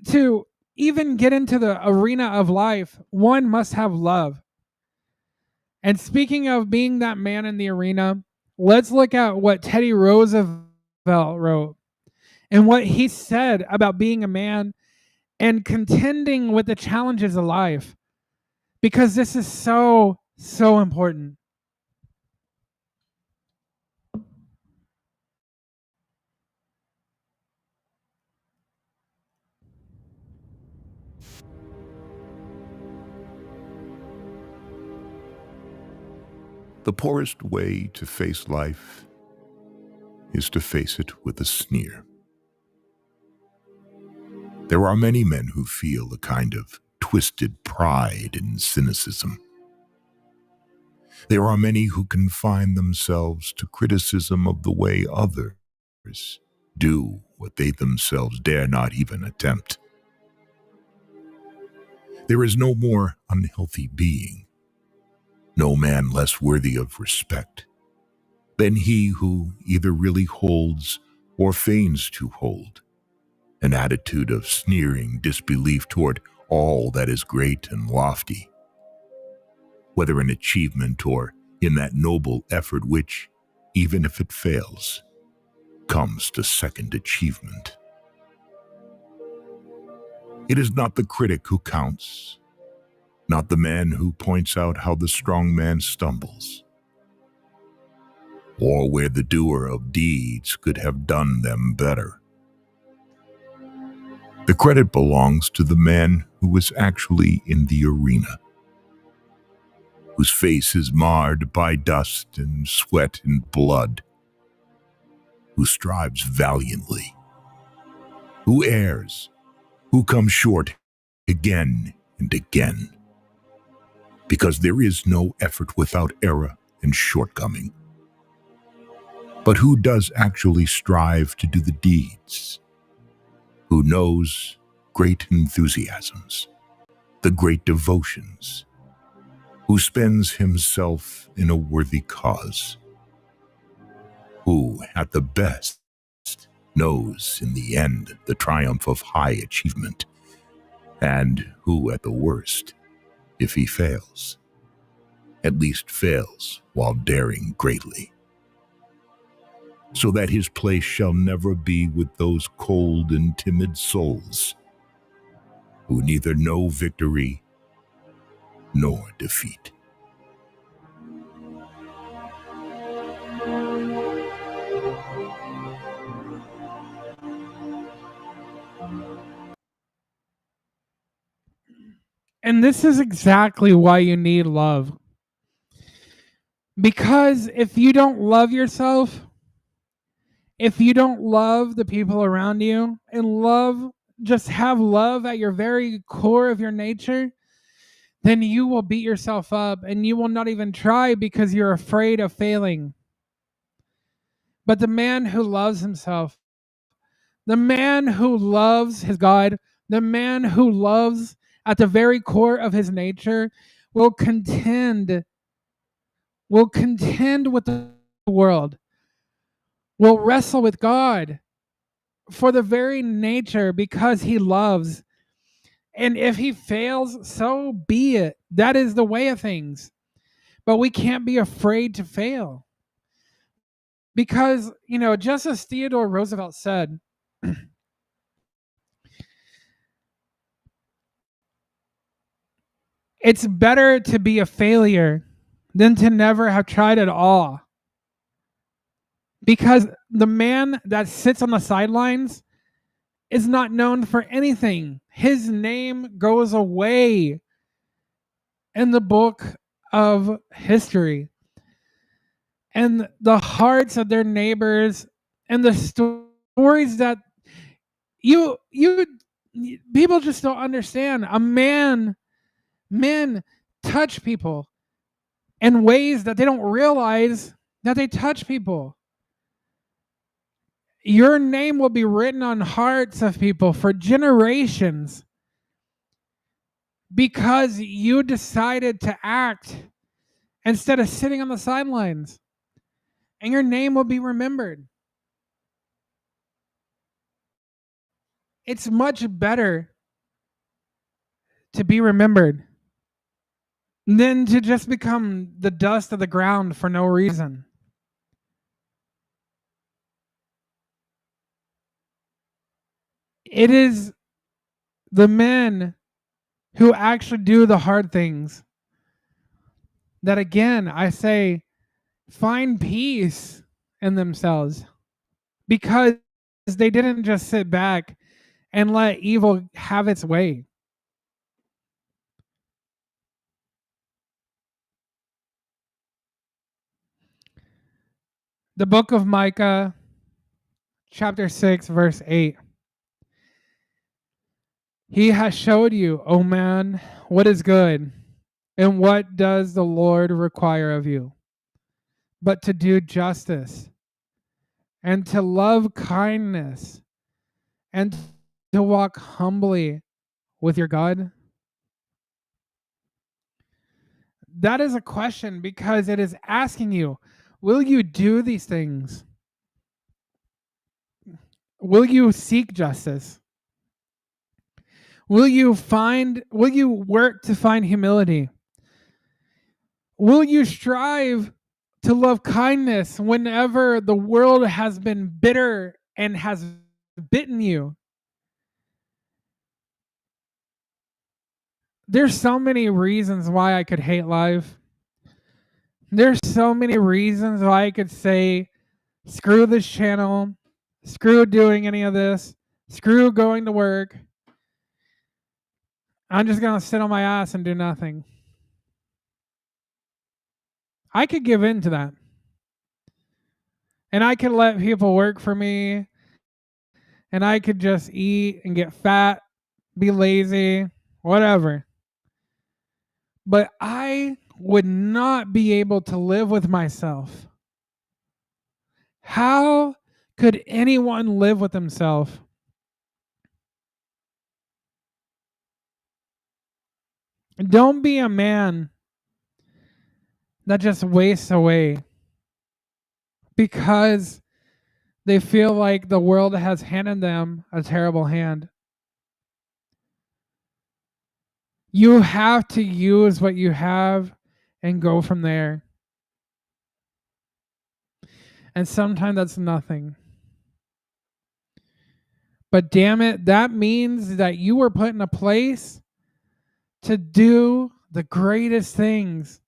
to even get into the arena of life, one must have love. And speaking of being that man in the arena, let's look at what Teddy Roosevelt wrote and what he said about being a man and contending with the challenges of life. Because this is so, so important. The poorest way to face life is to face it with a sneer. There are many men who feel a kind of twisted pride in cynicism. There are many who confine themselves to criticism of the way others do what they themselves dare not even attempt. There is no more unhealthy being, no man less worthy of respect than he who either really holds or feigns to hold an attitude of sneering disbelief toward all that is great and lofty, whether in achievement or in that noble effort which, even if it fails, comes to second achievement. It is not the critic who counts, not the man who points out how the strong man stumbles, or where the doer of deeds could have done them better. The credit belongs to the man who is actually in the arena, whose face is marred by dust and sweat and blood, who strives valiantly, who errs, who comes short again and again, because there is no effort without error and shortcoming, but who does actually strive to do the deeds, who knows great enthusiasms, the great devotions, who spends himself in a worthy cause, who, at the best, knows in the end the triumph of high achievement, and who, at the worst, if he fails, at least fails while daring greatly, so that his place shall never be with those cold and timid souls who neither know victory nor defeat. And this is exactly why you need love. Because if you don't love yourself, if you don't love the people around you and just have love at your very core of your nature, then you will beat yourself up and you will not even try because you're afraid of failing. But the man who loves himself, the man who loves his God, the man who loves at the very core of his nature, will contend with the world, will wrestle with God for the very nature, because he loves. And if he fails, so be it. That is the way of things. But we can't be afraid to fail. Because, just as Theodore Roosevelt said, it's better to be a failure than to never have tried at all. Because the man that sits on the sidelines is not known for anything. His name goes away in the book of history. And the hearts of their neighbors and the stories that you people just don't understand. Men touch people in ways that they don't realize that they touch people. Your name will be written on hearts of people for generations because you decided to act instead of sitting on the sidelines. And your name will be remembered. It's much better to be remembered than to just become the dust of the ground for no reason. It is the men who actually do the hard things that, again, I say, find peace in themselves, because they didn't just sit back and let evil have its way. The book of Micah, chapter 6, verse 8. He has showed you, O man, what is good, and what does the Lord require of you, but to do justice, and to love kindness, and to walk humbly with your God? That is a question, because it is asking you, will you do these things? Will you seek justice? Will you work to find humility? Will you strive to love kindness whenever the world has been bitter and has bitten you? There's so many reasons why I could hate life. There's so many reasons why I could say, screw this channel, screw doing any of this, screw going to work. I'm just going to sit on my ass and do nothing. I could give in to that. And I could let people work for me. And I could just eat and get fat, be lazy, whatever. But I would not be able to live with myself. How could anyone live with himself? Don't be a man that just wastes away because they feel like the world has handed them a terrible hand. You have to use what you have and go from there. And sometimes that's nothing. But damn it, that means that you were put in a place to do the greatest things.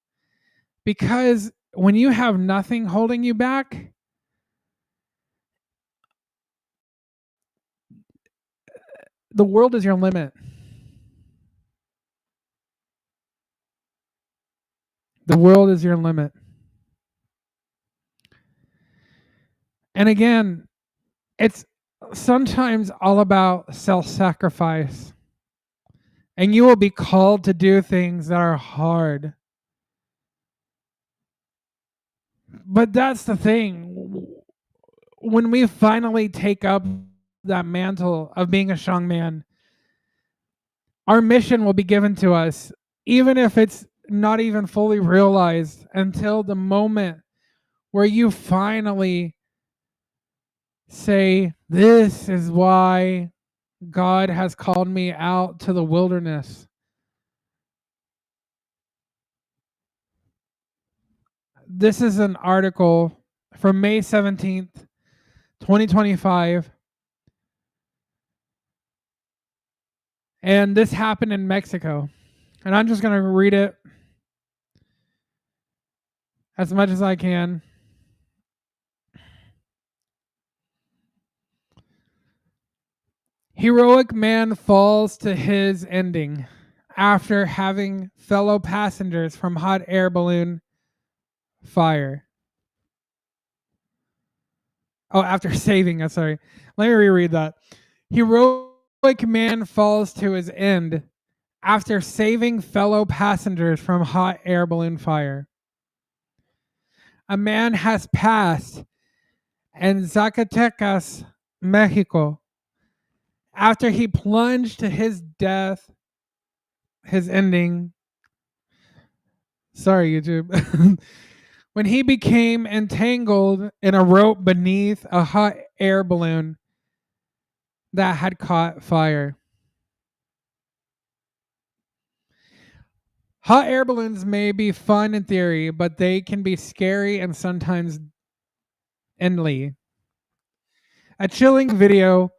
Because when you have nothing holding you back, the world is your limit. The world is your limit. And again, it's sometimes all about self-sacrifice. And you will be called to do things that are hard. But that's the thing. When we finally take up that mantle of being a strong man, our mission will be given to us, even if it's not even fully realized until the moment where you finally say, this is why God has called me out to the wilderness. This is an article from May 17th, 2025. And this happened in Mexico. And I'm just going to read it as much as I can. Heroic man falls to his ending after having fellow passengers from hot air balloon fire. Oh, after saving, sorry. Let me reread that. Heroic man falls to his end after saving fellow passengers from hot air balloon fire. A man has passed in Zacatecas, Mexico, after he plunged to his death, his ending. Sorry, YouTube. When he became entangled in a rope beneath a hot air balloon that had caught fire. Hot air balloons may be fun in theory, but they can be scary and sometimes deadly. A chilling video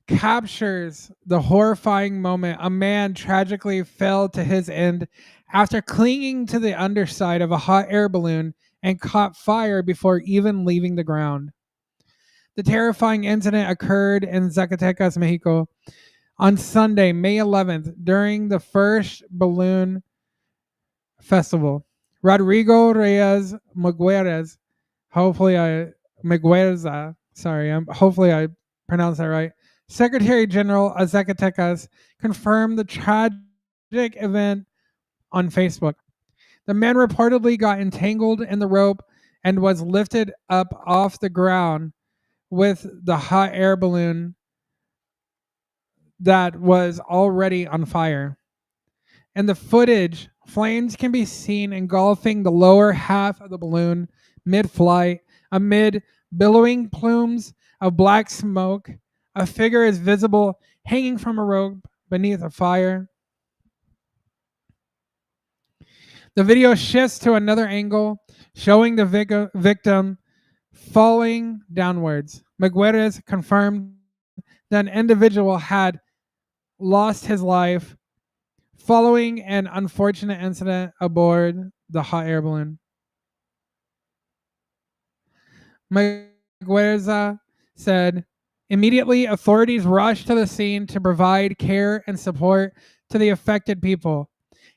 captures the horrifying moment a man tragically fell to his end after clinging to the underside of a hot air balloon and caught fire before even leaving the ground. The terrifying incident occurred in Zacatecas, Mexico on Sunday, May 11th, during the first balloon festival. Rodrigo Reyes Muguerza, hopefully I pronounced that right. Secretary General of Zacatecas confirmed the tragic event on Facebook. The man reportedly got entangled in the rope and was lifted up off the ground with the hot air balloon that was already on fire. In the footage, flames can be seen engulfing the lower half of the balloon mid-flight. Amid billowing plumes of black smoke, a figure is visible hanging from a rope beneath a fire. The video shifts to another angle, showing the victim falling downwards. Muguerza confirmed that an individual had lost his life following an unfortunate incident aboard the hot air balloon. Muguerza said, immediately authorities rushed to the scene to provide care and support to the affected people.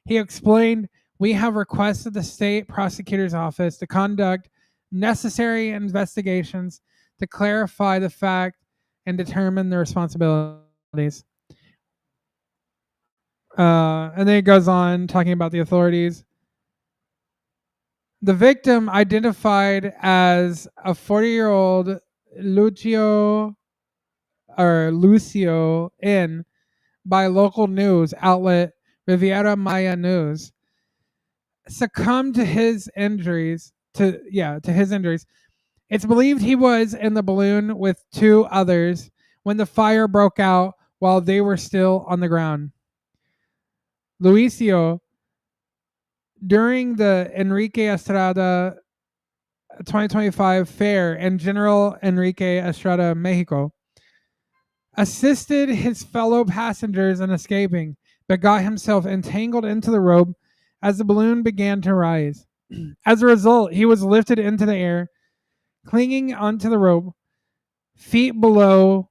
He explained, we have requested the state prosecutor's office to conduct necessary investigations to clarify the fact and determine the responsibilities. And then it goes on talking about the authorities. The victim, identified as a 40-year-old Lucio N by local news outlet Riviera Maya News, succumbed to his injuries. It's believed he was in the balloon with two others when the fire broke out while they were still on the ground. Lucio, during the Enrique Estrada 2025 fair in General Enrique Estrada, Mexico, assisted his fellow passengers in escaping, but got himself entangled into the rope as the balloon began to rise. As a result, he was lifted into the air, clinging onto the rope, feet below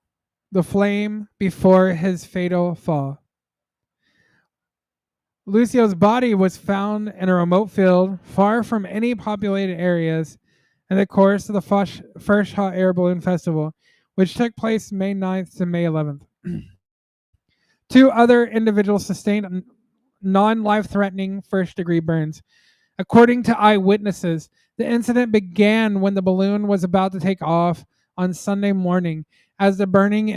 the flame before his fatal fall. Lucio's body was found in a remote field, far from any populated areas, in the course of the first Hot Air Balloon Festival, which took place May 9th to May 11th. Two other individuals sustained non-life-threatening first-degree burns. According to eyewitnesses, the incident began when the balloon was about to take off on Sunday morning, as the burner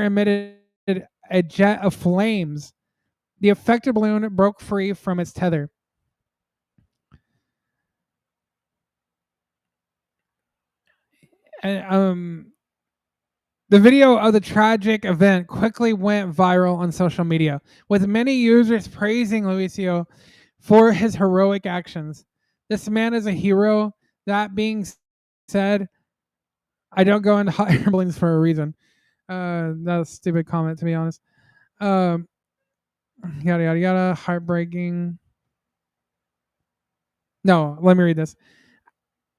emitted a jet of flames. The affected balloon broke free from its tether. And, the video of the tragic event quickly went viral on social media, with many users praising Luisio for his heroic actions. This man is a hero. That being said, I don't go into hot air balloons for a reason. That's a stupid comment, to be honest. Yada, yada, yada. Heartbreaking. No, let me read this.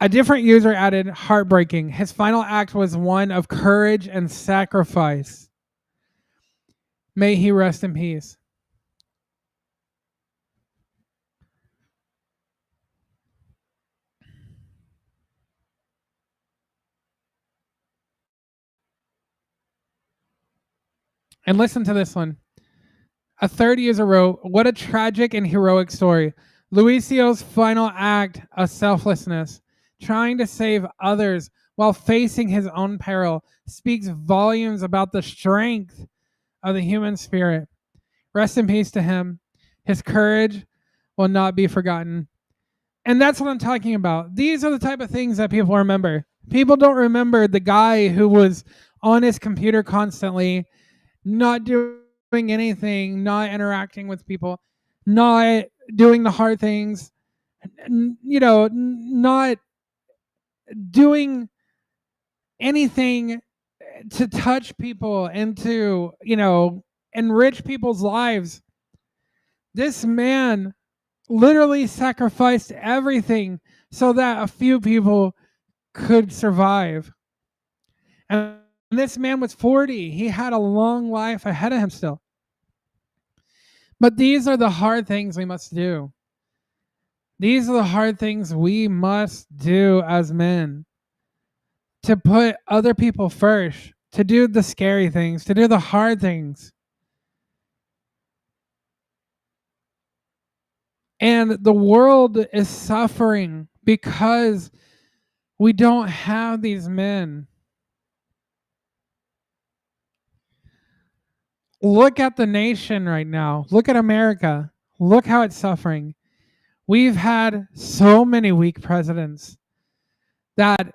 A different user added, heartbreaking. His final act was one of courage and sacrifice. May he rest in peace. And listen to this one. A third user wrote, what a tragic and heroic story. Luisio's final act of selflessness, trying to save others while facing his own peril, speaks volumes about the strength of the human spirit. Rest in peace to him. His courage will not be forgotten. And that's what I'm talking about. These are the type of things that people remember. People don't remember the guy who was on his computer constantly, not doing anything, not interacting with people, not doing the hard things, not doing anything to touch people and to, enrich people's lives. This man literally sacrificed everything so that a few people could survive. And this man was 40. He had a long life ahead of him still. But these are the hard things we must do. These are the hard things we must do as men. To put other people first, to do the scary things, to do the hard things. And the world is suffering because we don't have these men. Look at the nation right now. Look at America. Look how it's suffering. We've had so many weak presidents that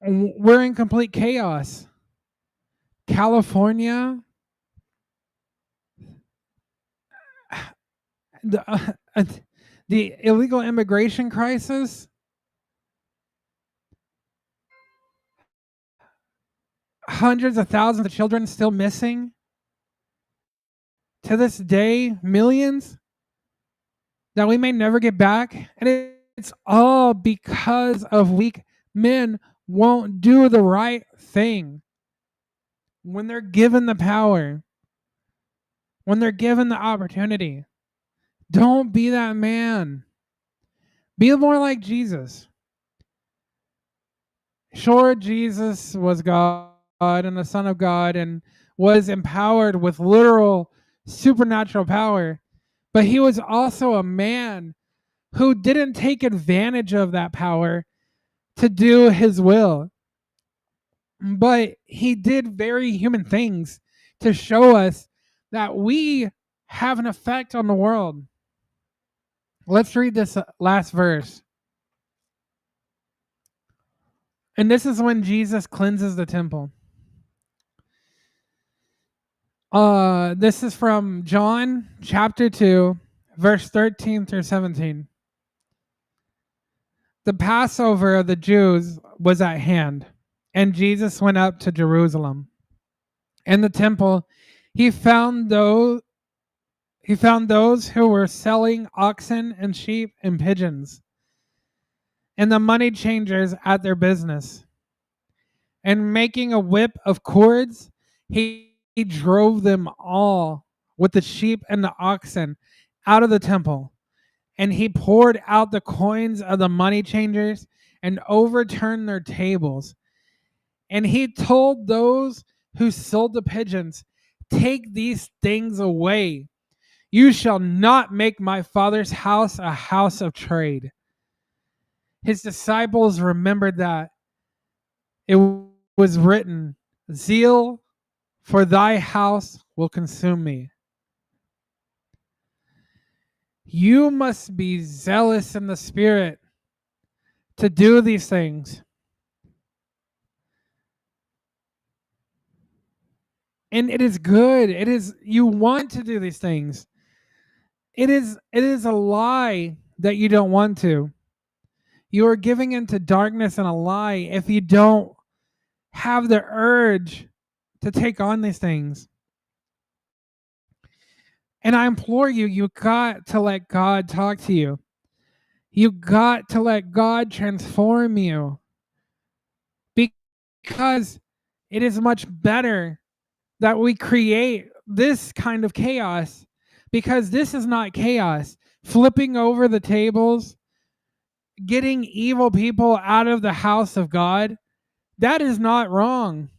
we're in complete chaos. California, the illegal immigration crisis, hundreds of thousands of children still missing. To this day, millions that we may never get back. And it's all because of weak men won't do the right thing when they're given the power, when they're given the opportunity. Don't be that man. Be more like Jesus. Sure, Jesus was God and the Son of God and was empowered with literal supernatural power, but he was also a man who didn't take advantage of that power to do his will. But he did very human things to show us that we have an effect on the world. Let's read this last verse. And this is when Jesus cleanses the temple. This is from John chapter 2, verse 13 through 17. The Passover of the Jews was at hand, and Jesus went up to Jerusalem. In the temple, he found those who were selling oxen and sheep and pigeons, and the money changers at their business. And making a whip of cords, he drove them all with the sheep and the oxen out of the temple. And he poured out the coins of the money changers and overturned their tables. And he told those who sold the pigeons, take these things away. You shall not make my Father's house a house of trade. His disciples remembered that it was written, zeal for thy house will consume me. You must be zealous in the spirit to do these things. And it is good. It is, you want to do these things. It is a lie that you don't want to. You are giving into darkness and a lie if you don't have the urge to take on these things. And I implore you, you got to let God talk to you. You got to let God transform you. Because it is much better that we create this kind of chaos, because this is not chaos. Flipping over the tables, getting evil people out of the house of God, that is not wrong.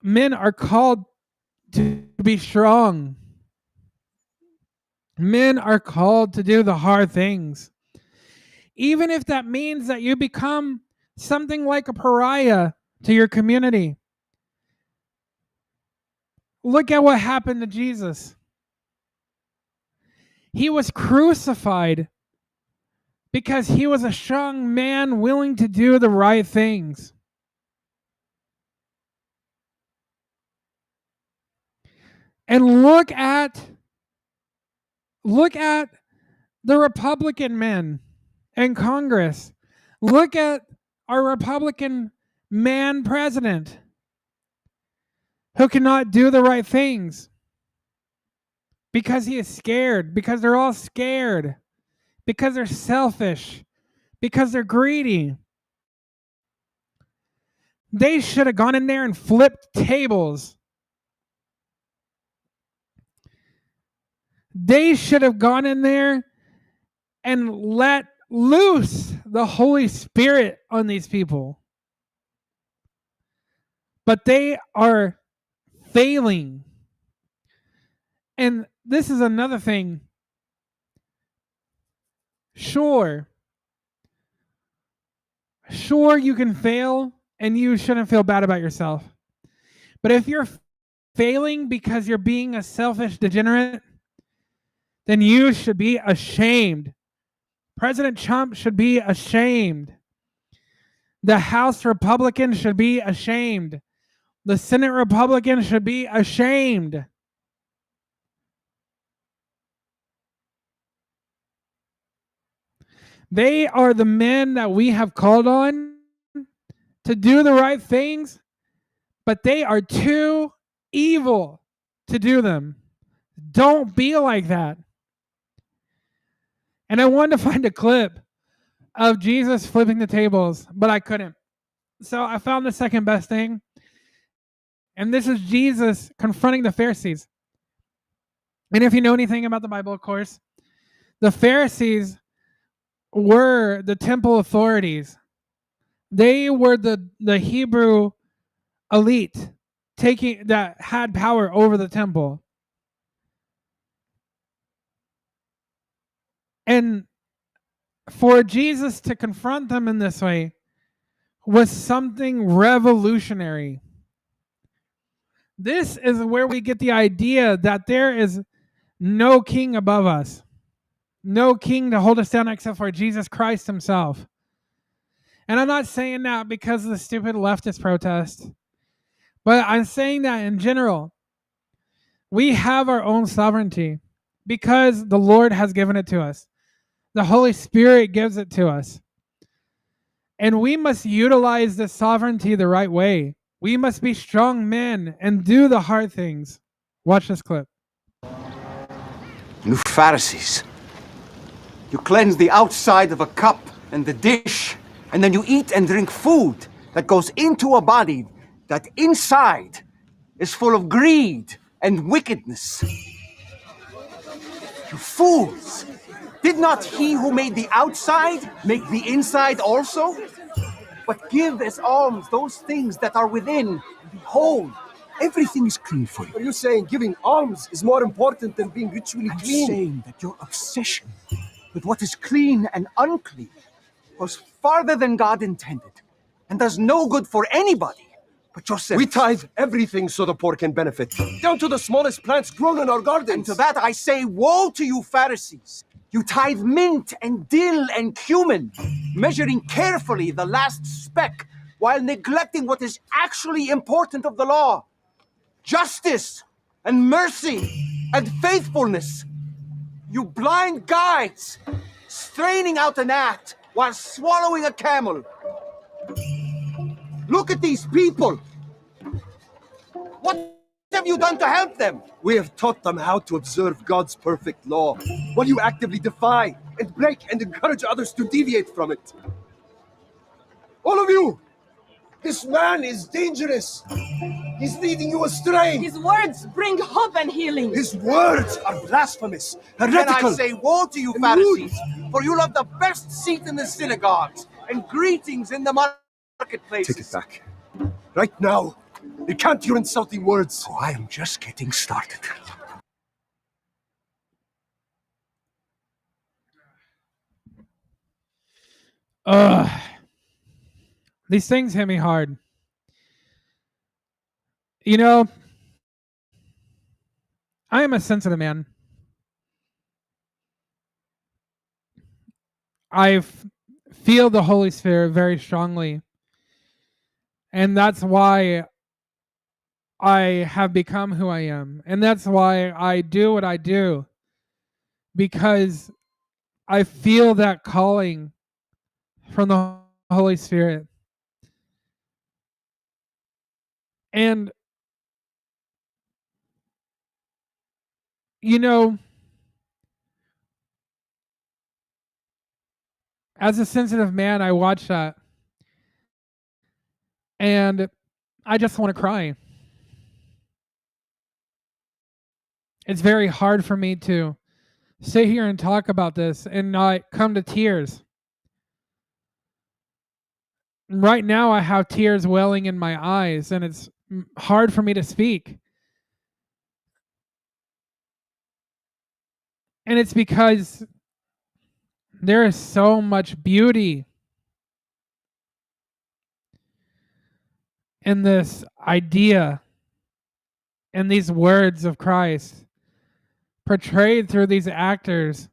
Men are called to be strong. Men are called to do the hard things. Even if that means that you become something like a pariah to your community. Look at what happened to Jesus. He was crucified because he was a strong man willing to do the right things. And look at the Republican men in Congress. Look at our Republican man president who cannot do the right things because he is scared, because they're all scared, because they're selfish, because they're greedy. They should have gone in there and flipped tables. They should have gone in there and let loose the Holy Spirit on these people. But they are failing. And this is another thing. Sure, you can fail and you shouldn't feel bad about yourself. But if you're failing because you're being a selfish degenerate, then you should be ashamed. President Trump should be ashamed. The House Republicans should be ashamed. The Senate Republicans should be ashamed. They are the men that we have called on to do the right things, but they are too evil to do them. Don't be like that. And I wanted to find a clip of Jesus flipping the tables, but I couldn't. So I found the second best thing. And this is Jesus confronting the Pharisees. And if you know anything about the Bible, of course, the Pharisees were the temple authorities. They were the Hebrew elite that had power over the temple. And for Jesus to confront them in this way was something revolutionary. This is where we get the idea that there is no king above us, no king to hold us down except for Jesus Christ himself. And I'm not saying that because of the stupid leftist protest, but I'm saying that in general. We have our own sovereignty because the Lord has given it to us. The Holy Spirit gives it to us. And we must utilize this sovereignty the right way. We must be strong men and do the hard things. Watch this clip. You Pharisees, you cleanse the outside of a cup and the dish, and then you eat and drink food that goes into a body that inside is full of greed and wickedness. You fools! Did not he who made the outside make the inside also? But give as alms those things that are within. Behold, everything is clean for you. Are you saying giving alms is more important than being ritually clean? I'm saying that your obsession with what is clean and unclean goes farther than God intended and does no good for anybody But Joseph... We tithe everything so the poor can benefit, down to the smallest plants grown in our gardens. And to that I say, woe to you Pharisees! You tithe mint and dill and cumin, measuring carefully the last speck, while neglecting what is actually important of the law. Justice and mercy and faithfulness. You blind guides, straining out a gnat while swallowing a camel. Look at these people. What have you done to help them? We have taught them how to observe God's perfect law, while you actively defy and break and encourage others to deviate from it. All of you! This man is dangerous. He's leading you astray. His words bring hope and healing. His words are blasphemous, Then heretical. I say, woe to you, Pharisees, for you love the best seat in the synagogues and greetings in the marketplaces. Take it back. Right now. Recant your insulting words. Oh, I am just getting started. These things hit me hard. You know, I am a sensitive man. I feel the Holy Spirit very strongly. And that's why I have become who I am. And that's why I do what I do. Because I feel that calling from the Holy Spirit. And, you know, as a sensitive man, I watch that. And I just want to cry. It's very hard for me to sit here and talk about this and not come to tears. Right now, I have tears welling in my eyes, and it's hard for me to speak. And it's because there is so much beauty in this idea and these words of Christ portrayed through these actors.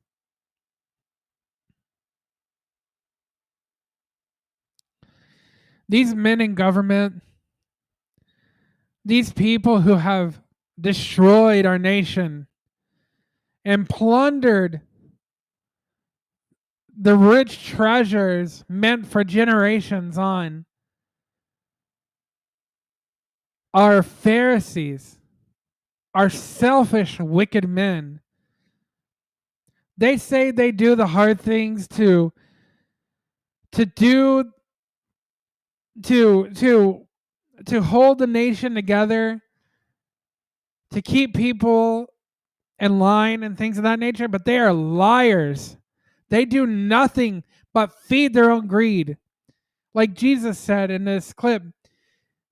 These men in government, these people who have destroyed our nation and plundered the rich treasures meant for generations on, are Pharisees, are selfish, wicked men. They say they do the hard things to hold the nation together, to keep people in line and things of that nature, but they are liars. They do nothing but feed their own greed. Like Jesus said in this clip,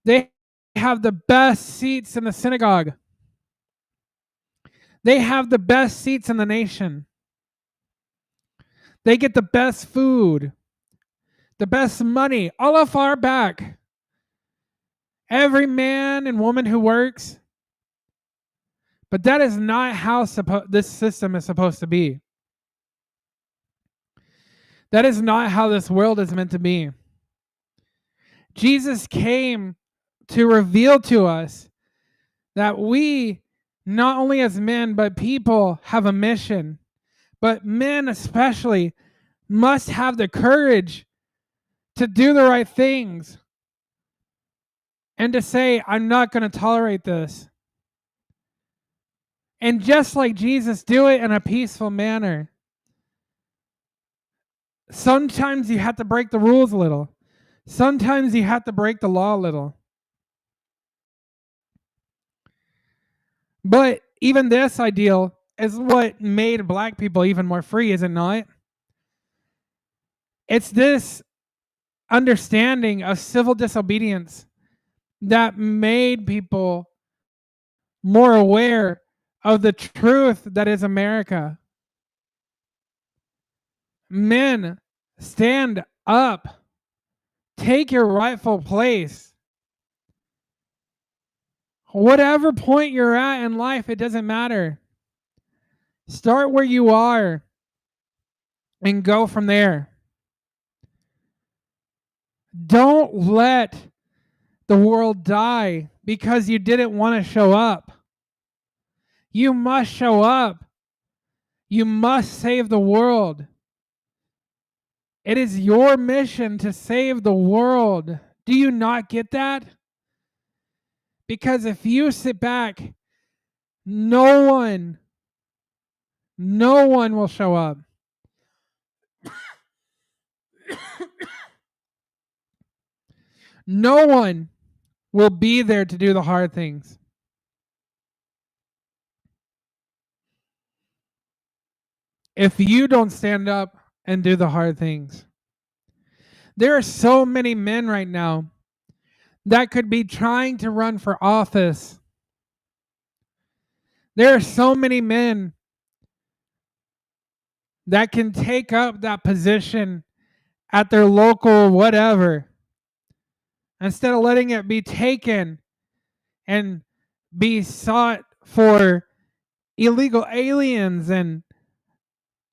they have the best seats in the synagogue. They have the best seats in the nation. They get the best food, the best money, all off our back. Every man and woman who works. But that is not how this system is supposed to be. That is not how this world is meant to be. Jesus came to reveal to us that we, not only as men, but people, have a mission. But men especially must have the courage to do the right things and to say, I'm not going to tolerate this. And just like Jesus, do it in a peaceful manner. Sometimes you have to break the rules a little. Sometimes you have to break the law a little. But even this ideal is what made black people even more free, is it not? It's this understanding of civil disobedience that made people more aware of the truth that is America. Men, stand up. Take your rightful place. Whatever point you're at in life, it doesn't matter. Start where you are and go from there. Don't let the world die because you didn't want to show up. You must show up. You must save the world. It is your mission to save the world. Do you not get that? Because if you sit back, no one will show up. No one will be there to do the hard things. If you don't stand up and do the hard things. There are so many men right now that could be trying to run for office. There are so many men that can take up that position at their local whatever, instead of letting it be taken and be sought for illegal aliens and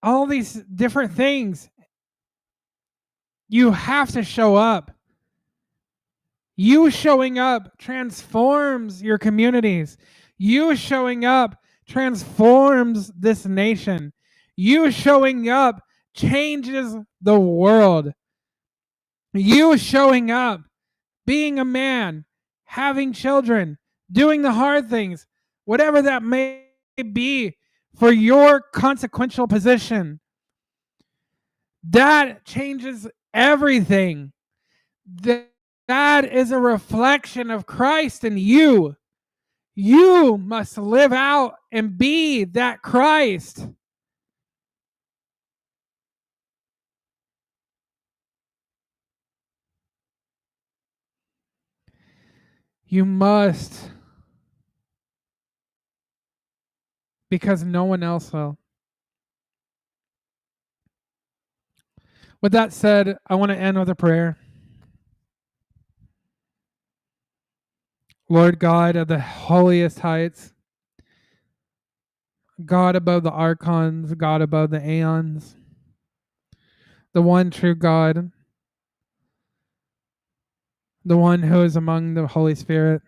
all these different things. You have to show up. You showing up transforms your communities. You showing up transforms this nation. You showing up changes the world. You showing up, being a man, having children, doing the hard things, whatever that may be for your consequential position, that changes everything. That is a reflection of Christ in you. You must live out and be that Christ. You must. Because no one else will. With that said, I want to end with a prayer. Lord God of the holiest heights, God above the archons, God above the aeons, the one true God, the one who is among the Holy Spirit,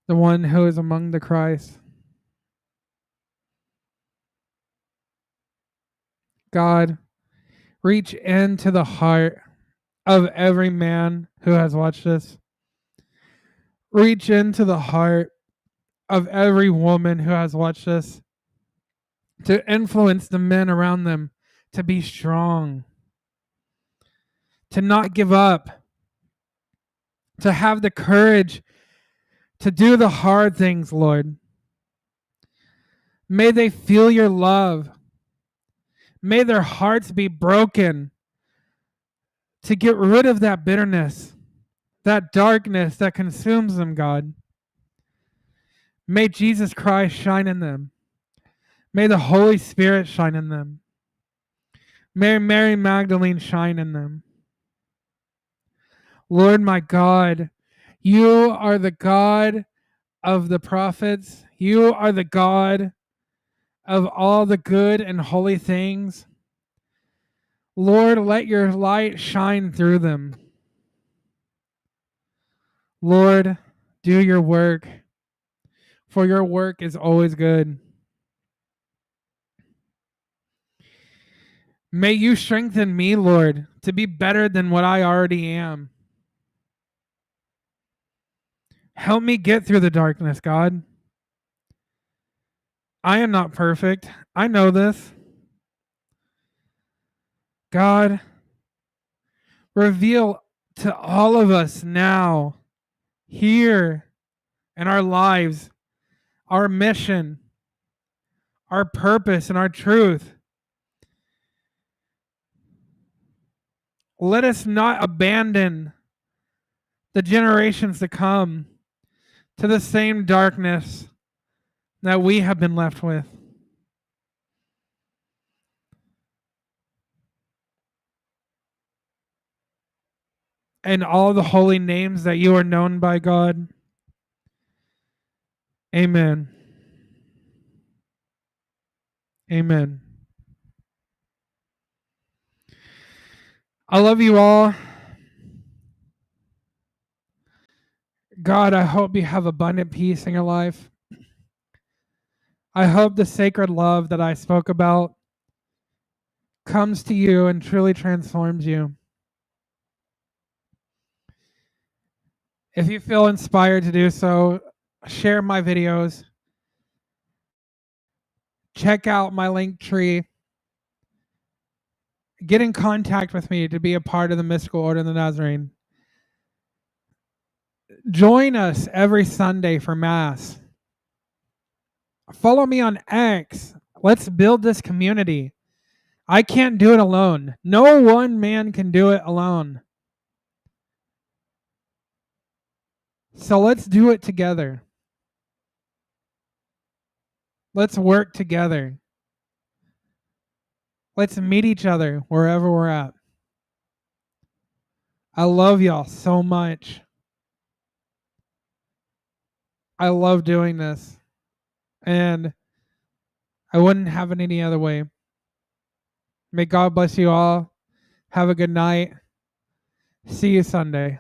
the one who is among the Christ. God, reach into the heart of every man who has watched this. Reach into the heart of every woman who has watched this to influence the men around them to be strong, to not give up, to have the courage to do the hard things, Lord. May they feel your love. May their hearts be broken to get rid of that bitterness, that darkness that consumes them, God. May Jesus Christ shine in them. May the Holy Spirit shine in them. May Mary Magdalene shine in them. Lord my God, you are the God of the prophets. You are the God of all the good and holy things. Lord, let your light shine through them. Lord, do your work, for your work is always good. May you strengthen me, Lord, to be better than what I already am. Help me get through the darkness, God. I am not perfect. I know this. God, reveal to all of us now, here in our lives, our mission, our purpose, and our truth. Let us not abandon the generations to come to the same darkness that we have been left with. And all the holy names that you are known by, God, Amen. Amen. I love you all. God, I hope you have abundant peace in your life. I hope the sacred love that I spoke about comes to you and truly transforms you. If you feel inspired to do so, share my videos. Check out my link tree. Get in contact with me to be a part of the Mystical Order of the Nazarene. Join us every Sunday for Mass. Follow me on X. Let's build this community. I can't do it alone. No one man can do it alone. So let's do it together. Let's work together. Let's meet each other wherever we're at. I love y'all so much. I love doing this. And I wouldn't have it any other way. May God bless you all. Have a good night. See you Sunday.